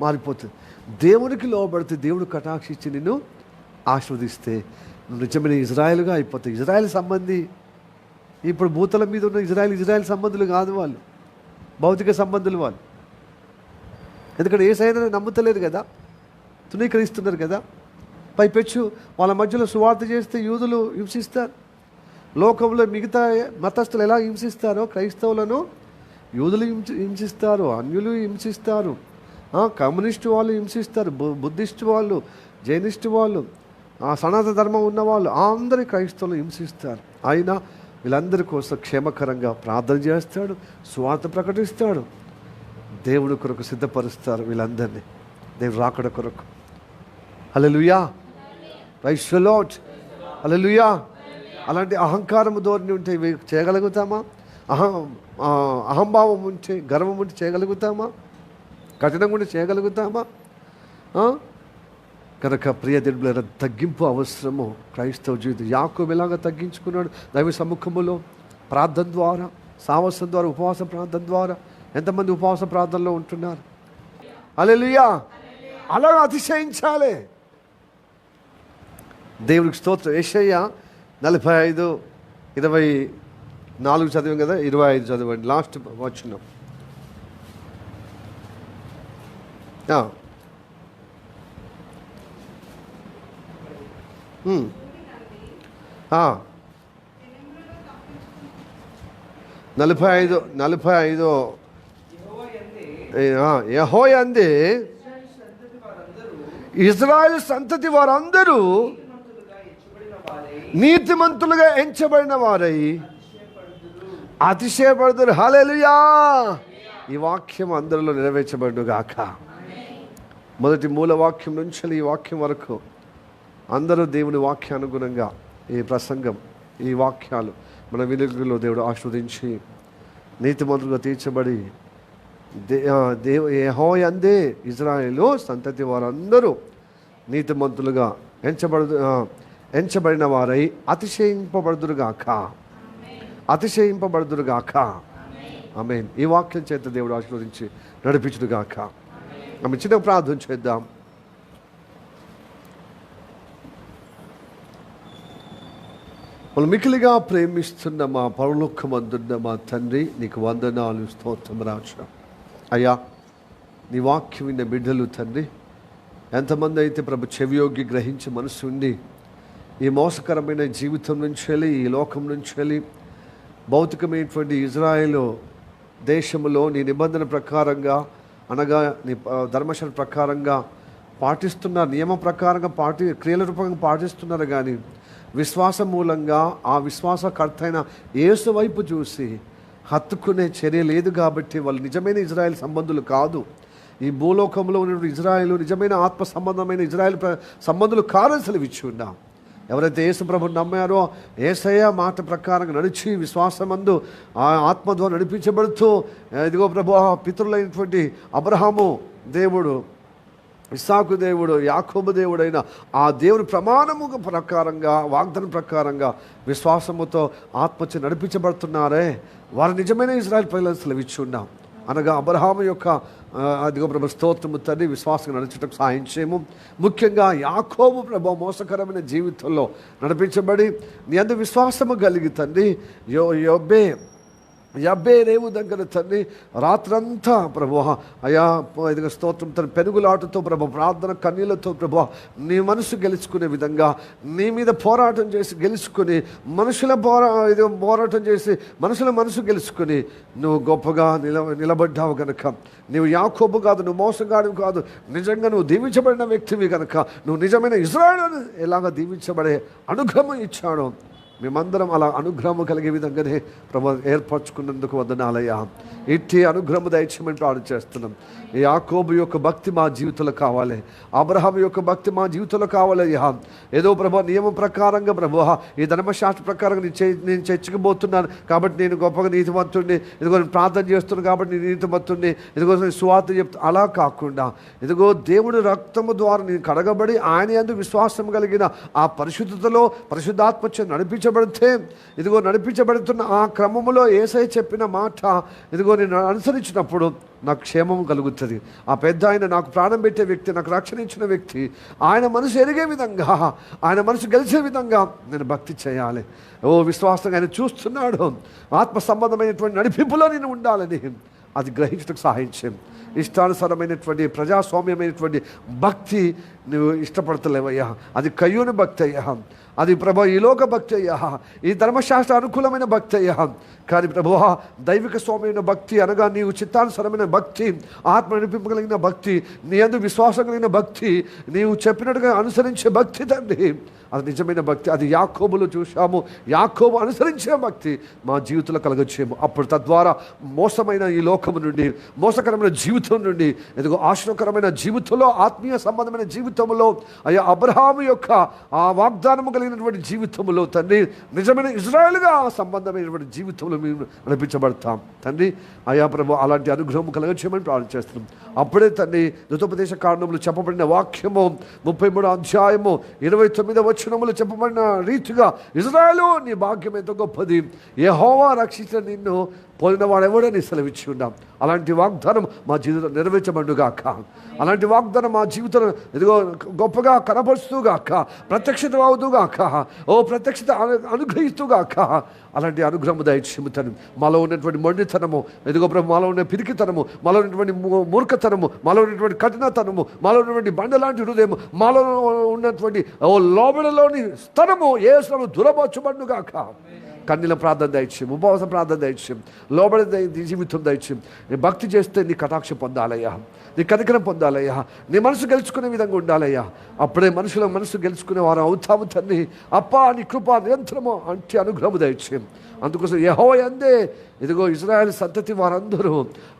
మారిపోతుంది. దేవునికి లోబడితే దేవుడు కటాక్షించి నిన్ను ఆశీర్వదిస్తే నువ్వు నిజమైన ఇజ్రాయెల్గా అయిపోతాయి. ఇజ్రాయెల్ సంబంధి. ఇప్పుడు భూతల మీద ఉన్న ఇజ్రాయెల్ సంబంధులు కాదు, వాళ్ళు భౌతిక సంబంధులు వాళ్ళు. ఎందుకంటే యేసయ్యను నమ్ముతలేరు కదా, తృణీకరిస్తున్నారు కదా. పైపెచ్చు వాళ్ళ మధ్యలో సువార్త చేస్తే యూదులు హింసిస్తారు. లోకంలో మిగతా మతస్థులు ఎలా హింసిస్తారో క్రైస్తవులను యూదులు హింసిస్తారు, అన్యులు హింసిస్తారు, కమ్యూనిస్టు వాళ్ళు హింసిస్తారు, బుద్ధిస్టు వాళ్ళు, జైనిస్టు వాళ్ళు, సనాతన ధర్మం ఉన్నవాళ్ళు అందరి క్రైస్తవులు హింసిస్తారు. అయినా వీళ్ళందరి కోసం క్షేమకరంగా ప్రార్థన చేస్తాడు, సువార్త ప్రకటిస్తాడు, దేవుడి కొరకు సిద్ధపరుస్తారు వీళ్ళందరినీ దేవుడు రాకడ కొరకు. హల్లెలూయా, ప్రైజ్ ది లార్డ్, హల్లెలూయా. అలాంటి అహంకారం ధోరణి ఉంటే ఇవి చేయగలుగుతామా? అహంభావం ఉంటే, గర్వం ఉంటే చేయగలుగుతామా? కఠినంగా ఉంటే చేయగలుగుతామా? కనుక ప్రియ దేవుల తగ్గింపు అవసరము క్రైస్తవ జీవితం. యాకోబు ఎలాగా తగ్గించుకున్నాడు? దైవ సముఖములో ప్రార్థన ద్వారా, సావాసం ద్వారా, ఉపవాస ప్రార్థన ద్వారా. ఎంతమంది ఉపవాస ప్రార్థనలో ఉంటున్నారు? హల్లెలూయా. అలా అతిశయించాలి. దేవుడికి స్తోత్రం. యెషయా 45:24 చదివాం కదా, 25 చదవండి, లాస్ట్ వచ్చినాం. నలభై ఐదు యెహోవాయందే ఇశ్రాయేలు సంతతి వారందరూ నీతిమంతులుగా ఎంచబడిన వారై అతిశయపడుదురు. హల్లెలూయా. ఈ వాక్యం అందరిలో నెరవేర్చబడును గాక. మొదటి మూల వాక్యం నుంచి ఈ వాక్యం వరకు అందరూ దేవుని వాక్యానుగుణంగా ఈ ప్రసంగం, ఈ వాక్యాలు మన వెలుగులో దేవుడు ఆస్వాదించి నీతిమంతులుగా తీర్చబడి యెహోవాయందే ఇశ్రాయేలు సంతతి వారందరూ నీతిమంతులుగా ఎంచబడిన వారై అతిశయింపబడుదురుగాక. ఆమేన్. ఈ వాక్యం చేత దేవుడు ఆశీర్వదించి నడిపించుడుగాక. ఆమె చిన్న ప్రార్థన చేద్దాం. వాళ్ళు మికిలిగా ప్రేమిస్తున్న మా పరలోకమందున్న మా తండ్రి, నీకు వందనాలు, స్తోత్రం రాజా. అయ్యా, నీ వాక్యం విన్న బిడ్డలు తండ్రి, ఎంతమంది అయితే ప్రభు చెవియోగి గ్రహించి మనసు ఉండి ఈ మోసకరమైన జీవితం నుంచి వెళ్ళి, ఈ లోకం నుంచి వెళ్ళి భౌతికమైనటువంటి ఇజ్రాయేలు దేశంలో నీ నిబంధన ప్రకారంగా, అనగా నీ ధర్మశాస్త్ర ప్రకారంగా పాటిస్తున్నారు, నియమ ప్రకారంగా క్రియల రూపంగా పాటిస్తున్నారు. కానీ విశ్వాసం మూలంగా ఆ విశ్వాసకర్త అయిన యేసు వైపు చూసి హత్తుకునే చర్య లేదు. కాబట్టి వాళ్ళు నిజమైన ఇజ్రాయెల్ సంబంధులు కాదు. ఈ భూలోకంలో ఉన్న ఇజ్రాయెల్ నిజమైన ఆత్మ సంబంధమైన ఇజ్రాయెల్ సంబంధులు కాదని సెలవిచ్చి ఉన్నాం. ఎవరైతే యేసు ప్రభుని నమ్మారో, యేసయ్య మాట ప్రకారంగా నడిచి విశ్వాసమందు ఆ ఆత్మ ద్వారా నడిపించబడుతూ, ఇదిగో ప్రభు పితరులైనటువంటి అబ్రహాము దేవుడు ఇస్సాకు దేవుడు, యాకోబు దేవుడైన ఆ దేవుని ప్రమాణము ప్రకారంగా, వాగ్దానం ప్రకారంగా విశ్వాసముతో ఆత్మచే నడిపించబడుతున్నారే, వారు నిజమైన ఇశ్రాయేలు ప్రజలను సెలవిచ్చున్నాం అనగా అబ్రహాము యొక్క అదిగో ప్రభు స్తోత్రము తండ్రి, విశ్వాసం నడుచుటకు సాయం చేయము. ముఖ్యంగా యాకోబు ప్రభు మోసకరమైన జీవితంలో నడిపించబడి నీ అందు విశ్వాసము కలిగి తండ్రి, యబ్బే రేవు దగ్గర తండ్రి రాత్రంతా ప్రభు అయా ఇదిగో స్తోత్రం తన పెనుగులాటతో ప్రభు, ప్రార్థన కన్నీళ్లతో ప్రభు నీ మనసు గెలుచుకునే విధంగా నీ మీద పోరాటం చేసి గెలుచుకుని, మనుషుల పోరాటం చేసి మనుషుల మనసు గెలుచుకుని నువ్వు గొప్పగా నిలబడ్డావు కనుక, నువ్వు యాకోబు కాదు, నువ్వు మోసగాడు కాదు, నిజంగా నువ్వు దీవించబడిన వ్యక్తివి కనుక, నువ్వు నిజమైన ఇశ్రాయేలును ఎలాగ దీవించబడే అనుగ్రహం ఇచ్చాడు. మేమందరం అలా అనుగ్రహము కలిగే విధంగానే ప్రభు ఏర్పరచుకున్నందుకు వందనాలయ్యా. ఇట్టి అనుగ్రహము దయచేయమని ప్రార్థన చేస్తున్నాం. ఈ యాకోబు యొక్క భక్తి మా జీవితంలో కావాలి, అబ్రహాం యొక్క భక్తి మా జీవితంలో కావాలయ్యా. ఏదో ప్రభు నియమం ప్రకారంగా ప్రభు ఈ ధర్మశాస్త్ర ప్రకారంగా నేను చర్చకపోతున్నాను కాబట్టి నేను గొప్పగా నీతిమంతుడిని, ఇదిగో నేను ప్రార్థన చేస్తున్నాను కాబట్టి నేను నీతిమంతుడిని, ఇదిగో నేను సువార్త చెప్తా, అలా కాకుండా ఇదిగో దేవుడి రక్తము ద్వారా నేను కడగబడి ఆయన యందు విశ్వాసం కలిగిన ఆ పరిశుద్ధతలో పరిశుద్ధాత్మచే నడిపించబడితే, ఇదిగో నడిపించబడుతున్న ఆ క్రమములో యేసయ్య చెప్పిన మాట ఇదిగో నేను అనుసరించినప్పుడు నాకు క్షేమం కలుగుతుంది. ఆ పెద్ద ఆయన, నాకు ప్రాణం పెట్టే వ్యక్తి, నాకు రక్షణ ఇచ్చిన వ్యక్తి, ఆయన మనసు ఎరిగే విధంగా, ఆయన మనసు గెలిచే విధంగా నేను భక్తి చేయాలి. విశ్వాసంగా ఆయన చూస్తున్నాడు, ఆత్మ సంబంధమైనటువంటి నడిపింపులో నేను ఉండాలని అది గ్రహించడానికి సహాయం చేయం. ఇష్టానుసారమైనటువంటి ప్రజాస్వామ్యమైనటువంటి భక్తి నువ్వు ఇష్టపడతలేవయ్యా, అది కయ్యూని భక్తి అయ్యా, అది ప్రభు ఈ లోక భక్తి అయ్యా, ఈ ధర్మశాస్త్ర అనుకూలమైన భక్తి అయ్యా. కానీ ప్రభువా దైవిక స్వామ్యమైన భక్తి అనగా నీవు చిత్తానుసరమైన భక్తి, ఆత్మ నడిపింపగలిగిన భక్తి, నీ యందు విశ్వాసం కలిగిన భక్తి, నీవు చెప్పినట్టుగా అనుసరించే భక్తి తండ్రి, అది నిజమైన భక్తి. అది యాకోబులో చూశాము. యాకోబు అనుసరించే భక్తి మా జీవితంలో కలగచ్చేము. అప్పుడు తద్వారా మోసమైన ఈ లోకము నుండి, మోసకరమైన జీవితం నుండి ఎదుగు ఆశ్రయకరమైన జీవితంలో, ఆత్మీయ సంబంధమైన జీవితంలో, అయ్యా అబ్రహాము యొక్క ఆ వాగ్దానము కలిగినటువంటి జీవితంలో తండ్రి, నిజమైన ఇజ్రాయేలుగా సంబంధమైనటువంటి జీవితంలో మేము నడిపించబడతాం తండ్రి. అయ్యా ప్రభు అలాంటి అనుగ్రహం కలగచేయమని ప్రార్థన చేస్తున్నాం. అప్పుడే తండ్రి ద్వితోపదేశ కాండములు చెప్పబడిన వాక్యము 33వ అధ్యాయము 29వ వచనములు చెప్పబడిన రీతిగా, ఇజ్రాయేలు నీ భాగ్యం ఎంతో గొప్పది, యెహోవా రక్షించిన నిన్ను పోలిన వాడెవడని సెలవిచ్చి ఉన్నాం. అలాంటి వాగ్దానం మా జీవితంలో నెరవేర్చబడుగాక. అలాంటి వాగ్దానం మా జీవితంలో ఇదిగో గొప్పగా కనపరుస్తూగాక, ప్రత్యక్షత అవుదుగాక, ప్రత్యక్షత అనుగ్రహిస్తూగాక. అలాంటి అనుగ్రహము దయచేయము. మాలో ఉన్నటువంటి మొండితనము, ఇదిగో ప్రభు మాలో ఉన్న పిరికితనము, మాలో ఉన్నటువంటి మూర్ఖతనము, మాలో ఉన్నటువంటి కఠినతనము, మాలో ఉన్నటువంటి బండలాంటి హృదయము, మాలో ఉన్నటువంటి లోబడలోని స్థలము యేసును దురబోచబడుగాక. కన్నీల ప్రార్థన దయచేయం, ఉపవాస ప్రార్థన దయచేయం, లోబడి జీవితం దయచేయం. నీ భక్తి చేస్తే నీ కటాక్ష పొందాలయ్యా, నీ కనికరం పొందాలయ్యా, నీ మనసు గెలుచుకునే విధంగా ఉండాలయ్యా. అప్పుడే మనుషుల మనసు గెలుచుకునే వారు అవుతాము తండ్రి. అప్పా నీ కృప నిరంతరము అంటే అనుగ్రహము దయచేయం. అందుకోసం యెహోవా యందే ఇదిగో ఇశ్రాయేలు సంతతి వారందరూ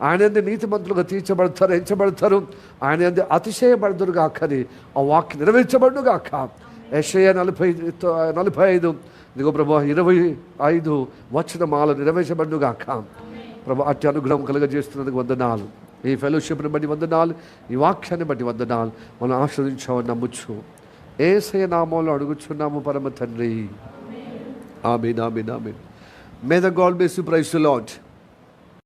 ఆయన యందే నీతిమంతులుగా తీర్చబడతారు, ఎంచబడతారు, ఆయన యందే అతిశయపడదురుగాక అని ఆ వాక్యం నెరవేర్చబడుగాక. యెషయా 45 ఇదిగో ప్రభు 25 వచనమాల నెరవేర్చబడుగాక. ప్రభు అట్టి అనుగ్రహం కలుగజేస్తున్నందుకు వందనాలు. ఈ ఫెలోషిప్ని బట్టి వందనాలు, ఈ వాక్యాన్ని బట్టి వందనాలు. మనం ఆశ్రదించామని నమ్ముచ్చు. యేసయ్య నామములో అడుగుచున్నాము పరమ తండ్రి. ఆమేన్, ఆమేన్, ఆమేన్. May the God bless you. Praise the Lord.